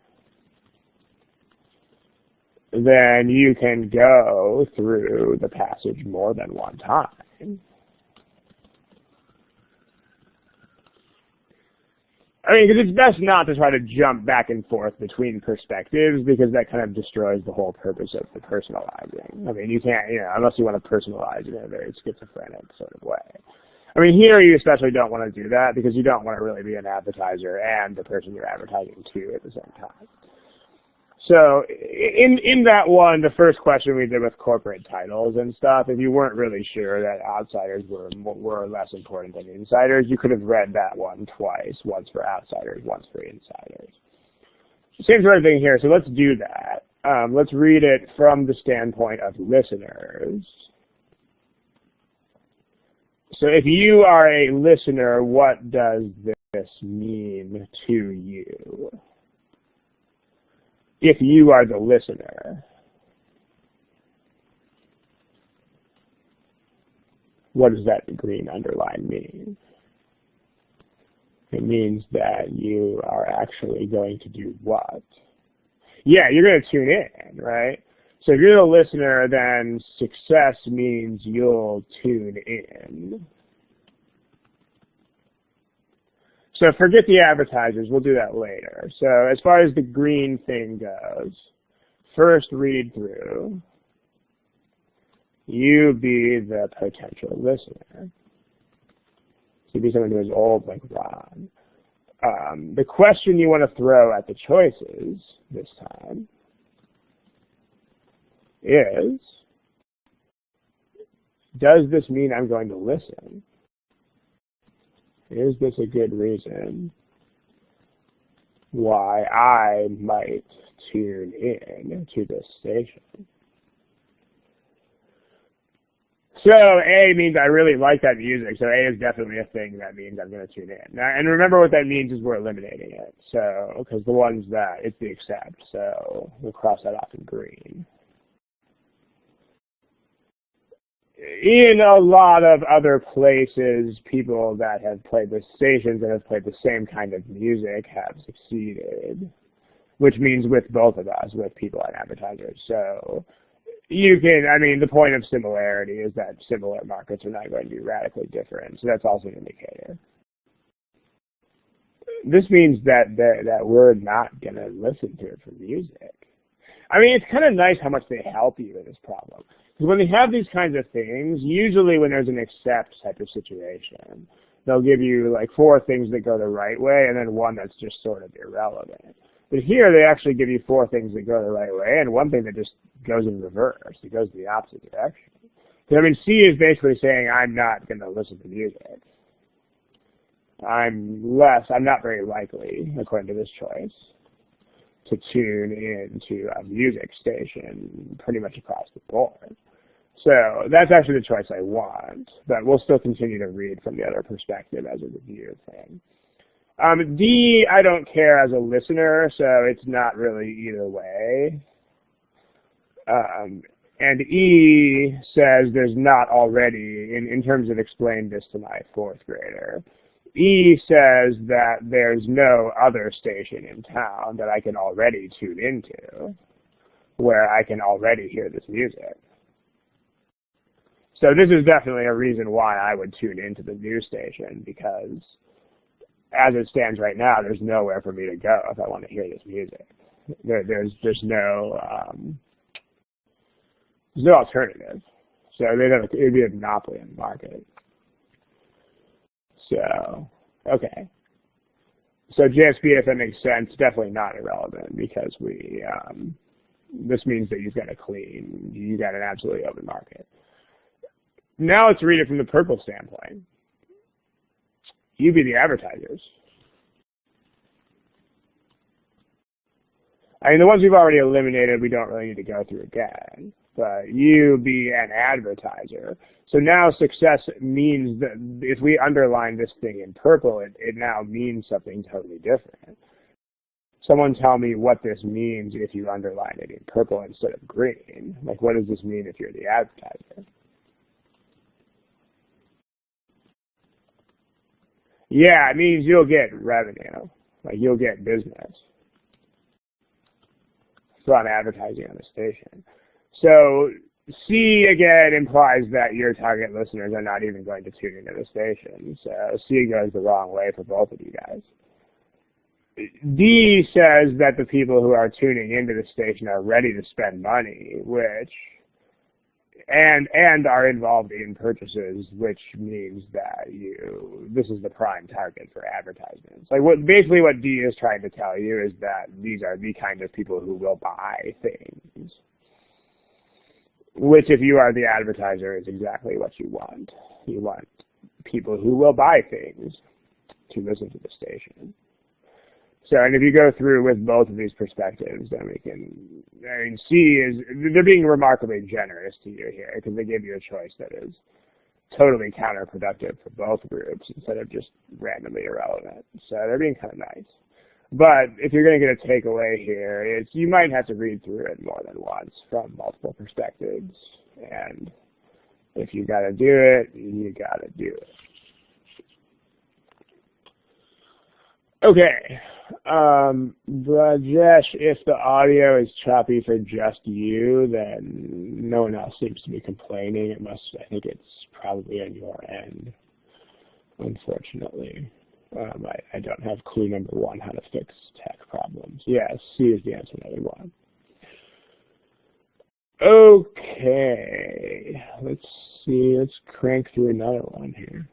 then you can go through the passage more than one time. I mean, because it's best not to try to jump back and forth between perspectives, because that kind of destroys the whole purpose of the personalizing. I mean, you can't, you know, unless you want to personalize in a very schizophrenic sort of way. I mean, here you especially don't want to do that, because you don't want to really be an advertiser and the person you're advertising to at the same time. So in that one, the first question we did with corporate titles and stuff, if you weren't really sure that outsiders were less important than insiders, you could have read that one twice, once for outsiders, once for insiders. Same sort of thing here, so let's do that. Let's read it from the standpoint of listeners. So if you are a listener, what does this mean to you? If you are the listener, what does that green underline mean? It means that you are actually going to do what? Yeah, you're going to tune in, right? So if you're the listener, then success means you'll tune in. So forget the advertisers, we'll do that later. So as far as the green thing goes, first read through, you be the potential listener. So be someone who is old like Ron. The question you want to throw at the choices this time is, does this mean I'm going to listen? Is this a good reason why I might tune in to this station? So A means I really like that music, so A is definitely a thing that means I'm going to tune in. Now, and remember what that means is we're eliminating it, so, because the ones that, it's the accept, so we'll cross that off in green. In a lot of other places, people that have played the stations and have played the same kind of music have succeeded, which means with both of us, with people and advertisers. So you can, I mean, the point of similarity is that similar markets are not going to be radically different, so that's also an indicator. This means that we're not going to listen to it for music. I mean, it's kind of nice how much they help you in this problem. Because when they have these kinds of things, usually when there's an accept type of situation, they'll give you like 4 things that go the right way and then one that's just sort of irrelevant. But here they actually give you 4 things that go the right way and one thing that just goes in reverse. It goes the opposite direction. Because I mean, C is basically saying I'm not going to listen to music. I'm not very likely, according to this choice, to tune into a music station pretty much across the board. So that's actually the choice I want, but we'll still continue to read from the other perspective as a review thing. D, I don't care as a listener, so it's not really either way. And E says there's not already, in terms of explain this to my 4th grader, E says that there's no other station in town that I can already tune into where I can already hear this music. So this is definitely a reason why I would tune into the news station, because as it stands right now, there's nowhere for me to go if I want to hear this music. There's no alternative. So it would be a monopoly in the market. So, okay. So JSP, if that makes sense, definitely not irrelevant because this means that you've got you got an absolutely open market. Now let's read it from the purple standpoint. You be the advertisers. I mean, the ones we've already eliminated, we don't really need to go through again. But you be an advertiser. So now success means that if we underline this thing in purple, it now means something totally different. Someone tell me what this means if you underline it in purple instead of green. Like, what does this mean if you're the advertiser? Yeah, it means you'll get revenue. Like, you'll get business from advertising on the station. So C, again, implies that your target listeners are not even going to tune into the station. So C goes the wrong way for both of you guys. D says that the people who are tuning into the station are ready to spend money, which and are involved in purchases, which means that this is the prime target for advertisements. Like basically what D is trying to tell you is that these are the kind of people who will buy things, which if you are the advertiser is exactly what you want. You want people who will buy things to listen to the station. So, and if you go through with both of these perspectives, then C is, they're being remarkably generous to you here because they give you a choice that is totally counterproductive for both groups instead of just randomly irrelevant. So they're being kind of nice. But if you're going to get a takeaway here, you might have to read through it more than once from multiple perspectives. And if you got to do it, you got to do it. Okay, Rajesh, if the audio is choppy for just you, then no one else seems to be complaining. I think it's probably on your end, unfortunately. I don't have clue number one, how to fix tech problems. Yes, C is the answer number one. Okay, let's see, let's crank through another one here.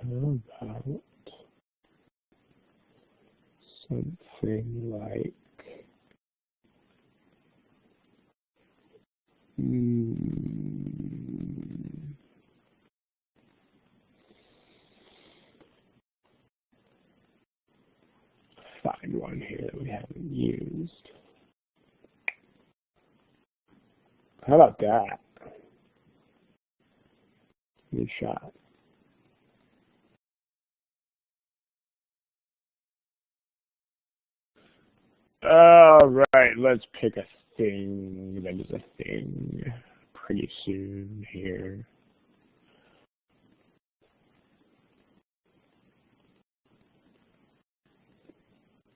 How about something like find one here that we haven't used. How about that? Good shot. All right, let's pick a thing that is a thing pretty soon here.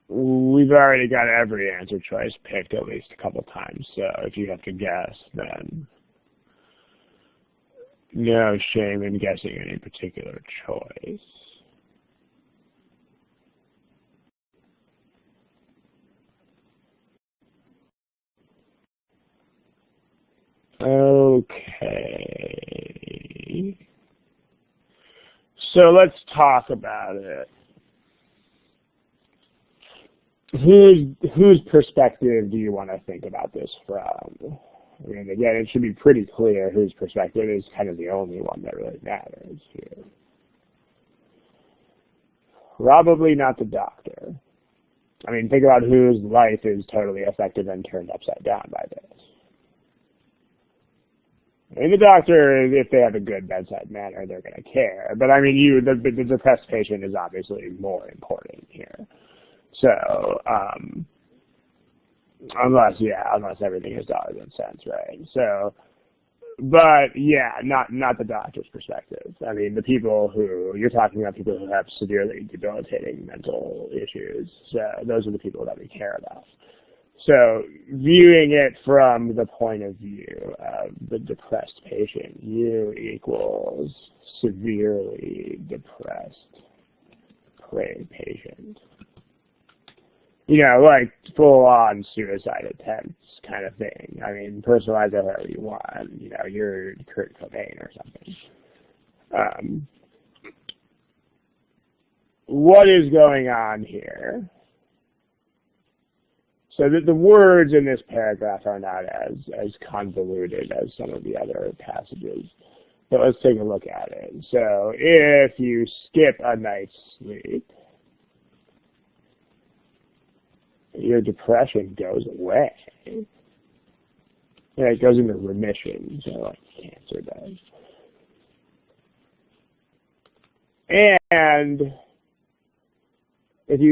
We've already got every answer choice picked at least a couple times, so if you have to guess, then no shame in guessing any particular choice. Okay. So let's talk about it. Whose perspective do you want to think about this from? I mean, again, it should be pretty clear whose perspective is kind of the only one that really matters here. Probably not the doctor. I mean, think about whose life is totally affected and turned upside down by this. I mean, the doctor, if they have a good bedside manner, they're going to care. But I mean, the depressed patient is obviously more important here. So, unless everything is dollars and cents, right? So, but yeah, not the doctor's perspective. I mean, the people you're talking about, people who have severely debilitating mental issues. So those are the people that we care about. So viewing it from the point of view of the depressed patient, U equals severely depressed patient. You know, like full-on suicide attempts kind of thing. I mean, personalize it however you want. You know, you're Kurt Cobain or something. What is going on here? So the words in this paragraph are not as convoluted as some of the other passages. But let's take a look at it. So if you skip a night's sleep, your depression goes away. Yeah, it goes into remission, so like cancer does. And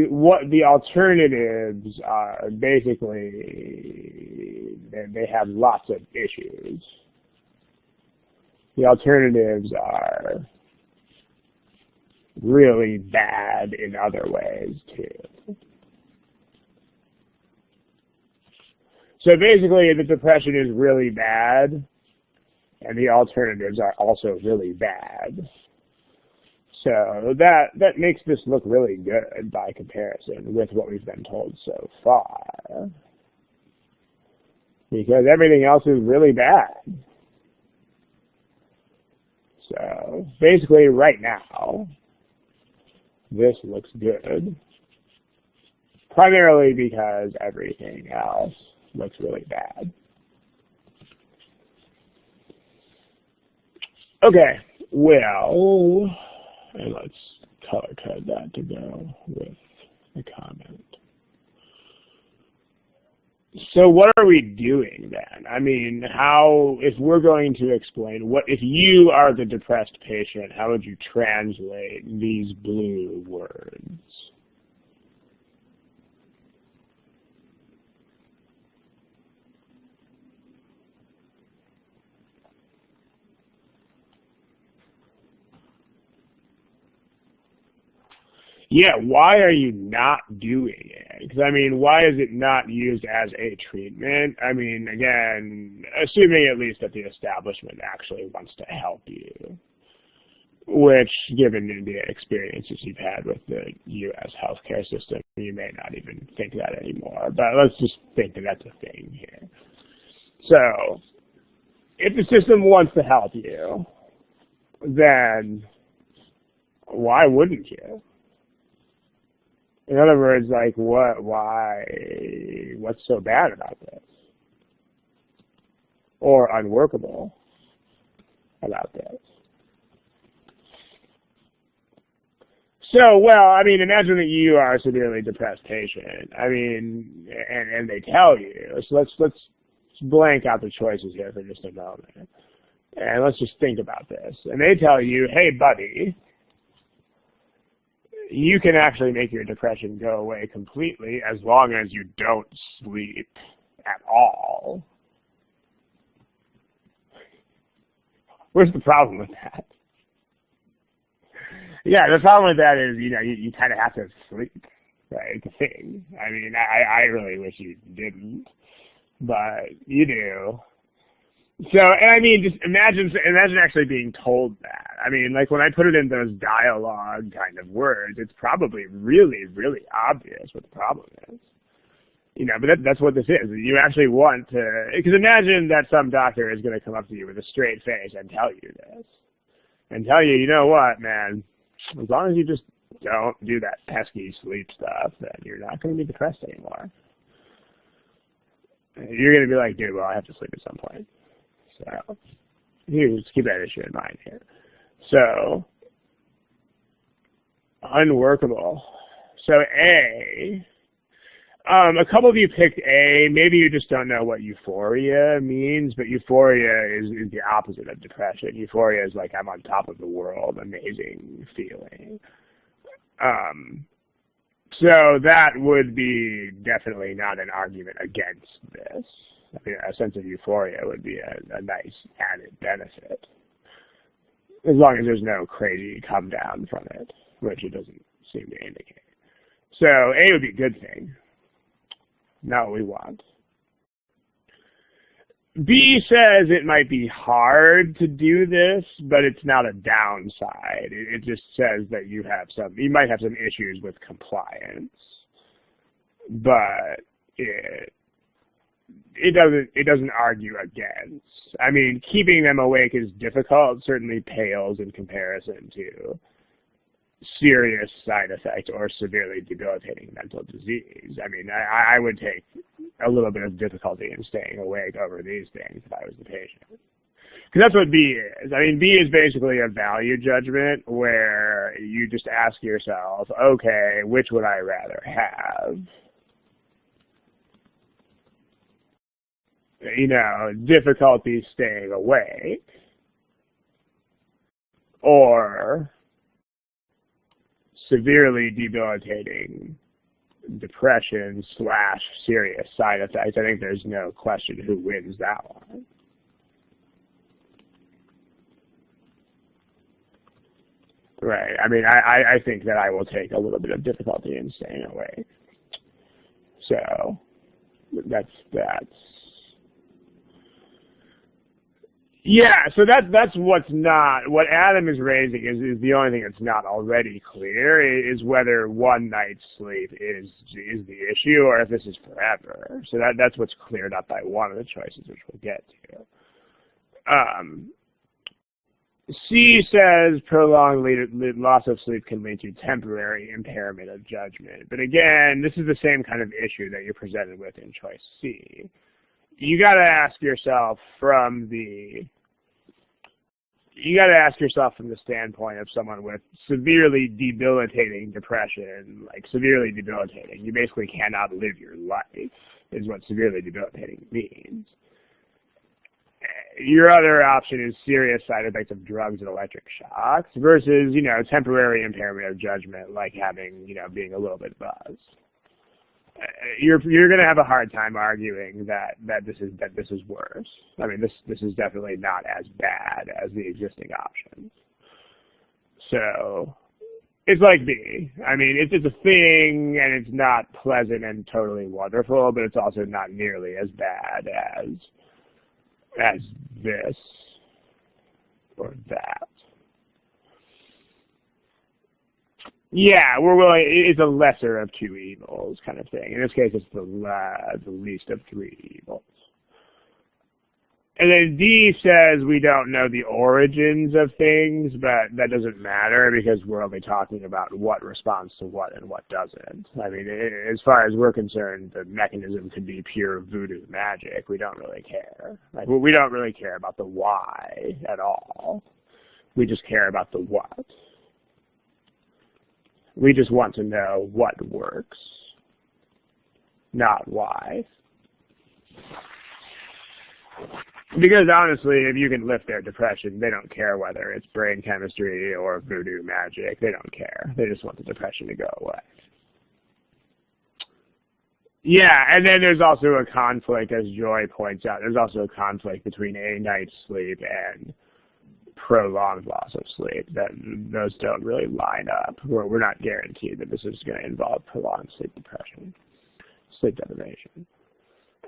what the alternatives are, basically, they have lots of issues. The alternatives are really bad in other ways, too. So basically, the depression is really bad, and the alternatives are also really bad. So that makes this look really good by comparison with what we've been told so far. because everything else is really bad. So basically right now, this looks good, primarily because everything else looks really bad. Okay, well, and let's color code that to go with the comment. So what are we doing then? I mean, if we're going to explain, if you are the depressed patient, how would you translate these blue words? Yeah, why are you not doing it? Because, I mean, why is it not used as a treatment? I mean, again, assuming at least that the establishment actually wants to help you, which, given the experiences you've had with the U.S. healthcare system, you may not even think that anymore. But let's just think that that's a thing here. So, if the system wants to help you, then why wouldn't you? In other words, like, what's so bad about this? Or unworkable about this? So, well, I mean, imagine that you are a severely depressed patient. I mean, and they tell you, so let's blank out the choices here for just a moment. And let's just think about this. And they tell you, hey, buddy, you can actually make your depression go away completely as long as you don't sleep at all. Where's the problem with that? Yeah, the problem with that is, you kind of have to sleep, right? It's a thing. I mean, I really wish you didn't, but you do. So, and I mean, just imagine actually being told that. I mean, like when I put it in those dialogue kind of words, it's probably really, really obvious what the problem is. But that's what this is. You actually want to, because imagine that some doctor is going to come up to you with a straight face and tell you this. And tell you, you know what, man, as long as you just don't do that pesky sleep stuff, then you're not going to be depressed anymore. You're going to be like, dude, well, I have to sleep at some point. So, just keep that issue in mind here. So, unworkable. So, A, a couple of you picked A. Maybe you just don't know what euphoria means, but euphoria is the opposite of depression. Euphoria is like, I'm on top of the world, amazing feeling. So that would be definitely not an argument against this. I mean, a sense of euphoria would be a nice added benefit, as long as there's no crazy come down from it, which it doesn't seem to indicate. So A would be a good thing, not what we want. B says it might be hard to do this, but it's not a downside. It just says that you might have some issues with compliance, but it doesn't argue against. I mean, keeping them awake is difficult, certainly pales in comparison to serious side effects or severely debilitating mental disease. I mean, I would take a little bit of difficulty in staying awake over these things if I was the patient. Because that's what B is. I mean, B is basically a value judgment where you just ask yourself, okay, which would I rather have? Difficulty staying awake, or severely debilitating depression / serious side effects. I think there's no question who wins that one. Right. I mean, I think that I will take a little bit of difficulty in staying awake. So that's Yeah, so that's what's not, what Adam is raising is the only thing that's not already clear, is whether one night's sleep is the issue or if this is forever. So that's what's cleared up by one of the choices, which we'll get to. C says prolonged loss of sleep can lead to temporary impairment of judgment. But again, this is the same kind of issue that you're presented with in choice C. You got to ask yourself from the standpoint of someone with severely debilitating depression, like severely debilitating. You basically cannot live your life, is what severely debilitating means. Your other option is serious side effects of drugs and electric shocks versus, temporary impairment of judgment, like having, being a little bit buzzed. You're going to have a hard time arguing that this is worse. I mean, this is definitely not as bad as the existing options. So it's like B. I mean, it's a thing, and it's not pleasant and totally wonderful, but it's also not nearly as bad as this or that. Yeah, we're willing. It's a lesser of two evils kind of thing. In this case, it's the least of three evils. And then D says we don't know the origins of things, but that doesn't matter because we're only talking about what responds to what and what doesn't. I mean, as far as we're concerned, the mechanism could be pure voodoo magic. We don't really care. Like, we don't really care about the why at all. We just care about the what. We just want to know what works, not why. Because honestly, if you can lift their depression, they don't care whether it's brain chemistry or voodoo magic. They don't care. They just want the depression to go away. Yeah, and then there's also a conflict, as Joy points out. There's also a conflict between a night's sleep and prolonged loss of sleep. Those don't really line up. We're not guaranteed that this is going to involve prolonged sleep deprivation.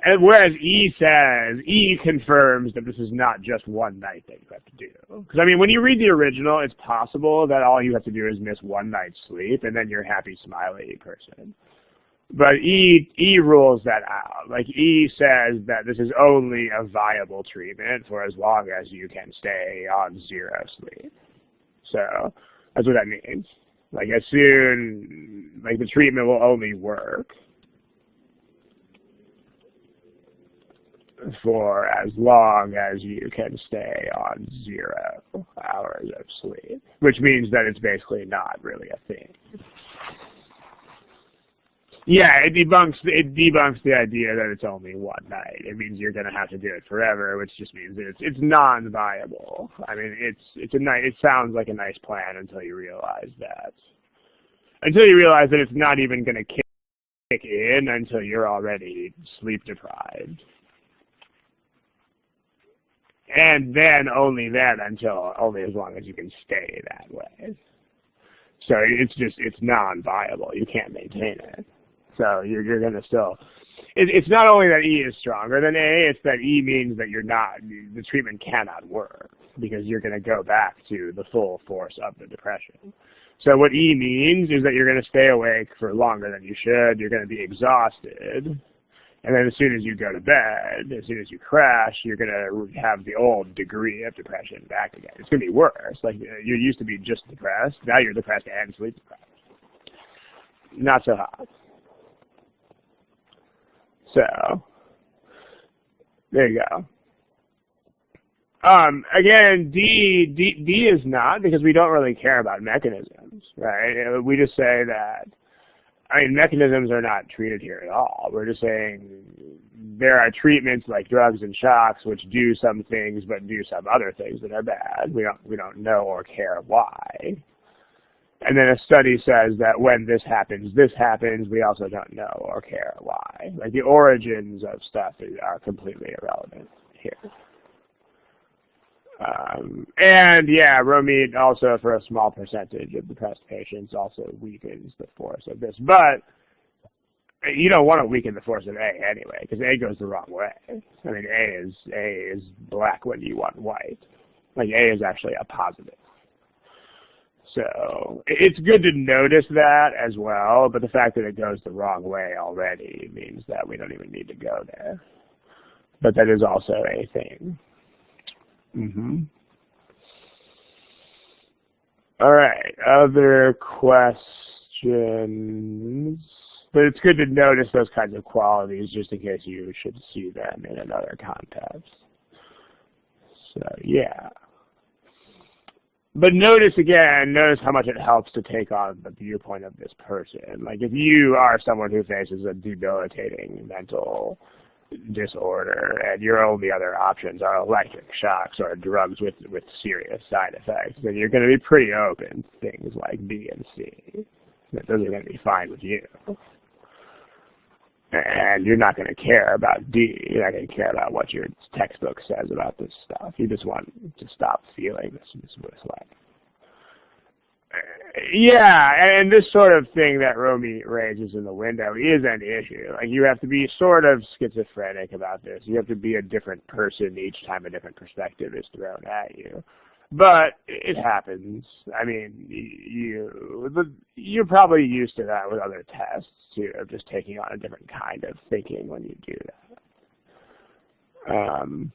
And whereas E confirms that this is not just one night that you have to do. Because, I mean, when you read the original, it's possible that all you have to do is miss one night's sleep, and then you're a happy, smiley person. But E rules that out. Like, E says that this is only a viable treatment for as long as you can stay on zero sleep. So that's what that means. Like, the treatment will only work for as long as you can stay on 0 hours of sleep, which means that it's basically not really a thing. Yeah, it debunks the idea that it's only one night. It means you're going to have to do it forever, which just means that it's non-viable. I mean, it sounds like a nice plan until you realize that. Until you realize that it's not even going to kick in until you're already sleep deprived. And then only as long as you can stay that way. So it's non-viable. You can't maintain it. So you're going to still, it's not only that E is stronger than A, it's that E means that the treatment cannot work because you're going to go back to the full force of the depression. So what E means is that you're going to stay awake for longer than you should, you're going to be exhausted, and then as soon as you go to bed, as soon as you crash, you're going to have the old degree of depression back again. It's going to be worse. Like, you used to be just depressed, now you're depressed and sleep deprived. Not so hot. So, there you go. Again, D is not, because we don't really care about mechanisms, right? We just say that, mechanisms are not treated here at all. We're just saying there are treatments like drugs and shocks which do some things but do some other things that are bad. We don't know or care why. And then a study says that when this happens, we also don't know or care why. Like, the origins of stuff are completely irrelevant here. And yeah, Romit also, for a small percentage of depressed patients, also weakens the force of this. But You don't want to weaken the force of A anyway, because A goes the wrong way. I mean, A is black when you want white. Like A is actually a positive. So it's good to notice that as well, but the fact that it goes the wrong way already means that we don't even need to go there. But that is also a thing. All right, other questions? But it's good to notice those kinds of qualities just in case you should see them in another context. So, yeah. But notice how much it helps to take on the viewpoint of this person. Like if you are someone who faces a debilitating mental disorder and your only other options are electric shocks or drugs with serious side effects, then you're going to be pretty open to things like B and C. Those are going to be fine with you. And you're not going to care about D. You're not going to care about what your textbook says about this stuff. You just want to stop feeling this way. Yeah, and this sort of thing that Romy raises in the window is an issue. Like you have to be sort of schizophrenic about this. You have to be a different person each time a different perspective is thrown at you. But it happens. I mean, you're probably used to that with other tests, too, of just taking on a different kind of thinking when you do that.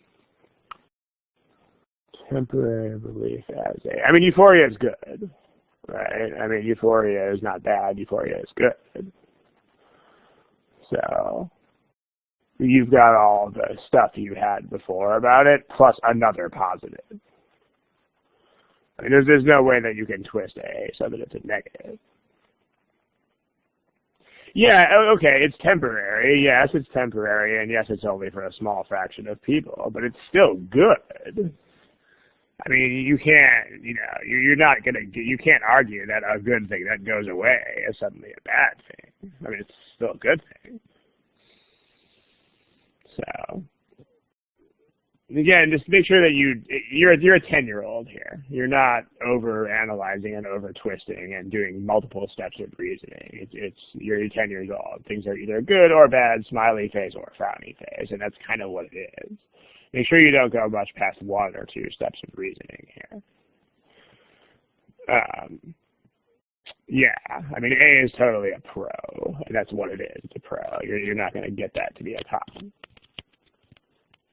Temporary relief as a... I mean, euphoria is good, right? I mean, euphoria is not bad. Euphoria is good. So you've got all the stuff you had before about it, plus another positive. I mean, there's no way that you can twist A so that it's a negative. Yeah, okay, it's temporary. Yes, it's temporary, and yes, it's only for a small fraction of people, but it's still good. I mean, you can't, you're not going to, you can't argue that a good thing that goes away is suddenly a bad thing. I mean, it's still a good thing. So... Again, just make sure that you're a 10-year-old here. You're not over-analyzing and over-twisting and doing multiple steps of reasoning. You're 10 years old. Things are either good or bad, smiley face or frowny face, and that's kind of what it is. Make sure you don't go much past 1 or 2 steps of reasoning here. Yeah, I mean, A is totally a pro, and that's what it is. It's a pro. You're not going to get that to be a con.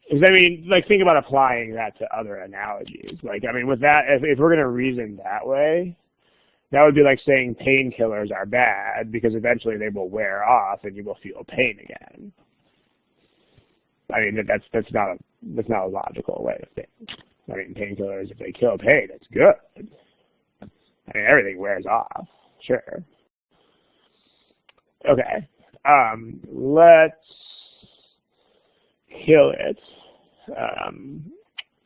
Because, I mean, like, think about applying that to other analogies. Like, I mean, with that, if we're going to reason that way, that would be like saying painkillers are bad because eventually they will wear off and you will feel pain again. I mean, that's not a logical way to think. I mean, painkillers, if they kill pain, it's good. I mean, everything wears off, sure. Okay, let's kill it.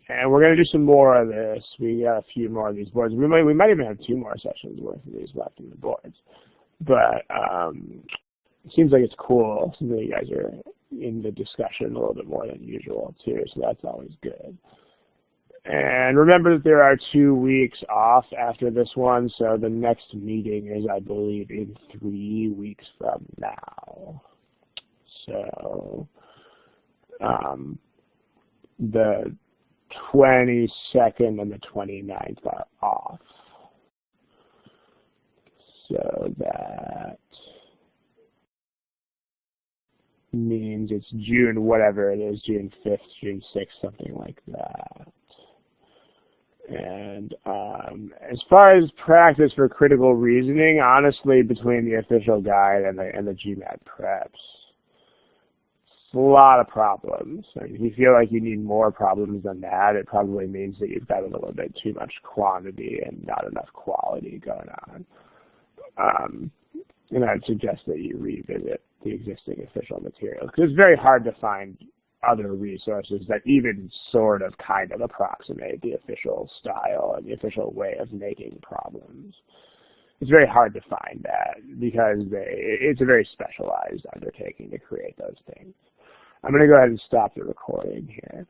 And we're going to do some more of this. We got a few more of these boards. We might even have 2 more sessions worth of these left in the boards. But it seems like it's cool. Some of you guys are in the discussion a little bit more than usual, too, so that's always good. And remember that there are 2 weeks off after this one, so the next meeting is, I believe, in 3 weeks from now. So... the 22nd and the 29th are off. So that means it's June, whatever it is, June 5th, June 6th, something like that. And as far as practice for critical reasoning, honestly, between the official guide and the GMAT preps, a lot of problems. I mean, if you feel like you need more problems than that, it probably means that you've got a little bit too much quantity and not enough quality going on. And I'd suggest that you revisit the existing official material, because it's very hard to find other resources that even sort of kind of approximate the official style and the official way of making problems. It's very hard to find that because it's a very specialized undertaking to create those things. I'm going to go ahead and stop the recording here.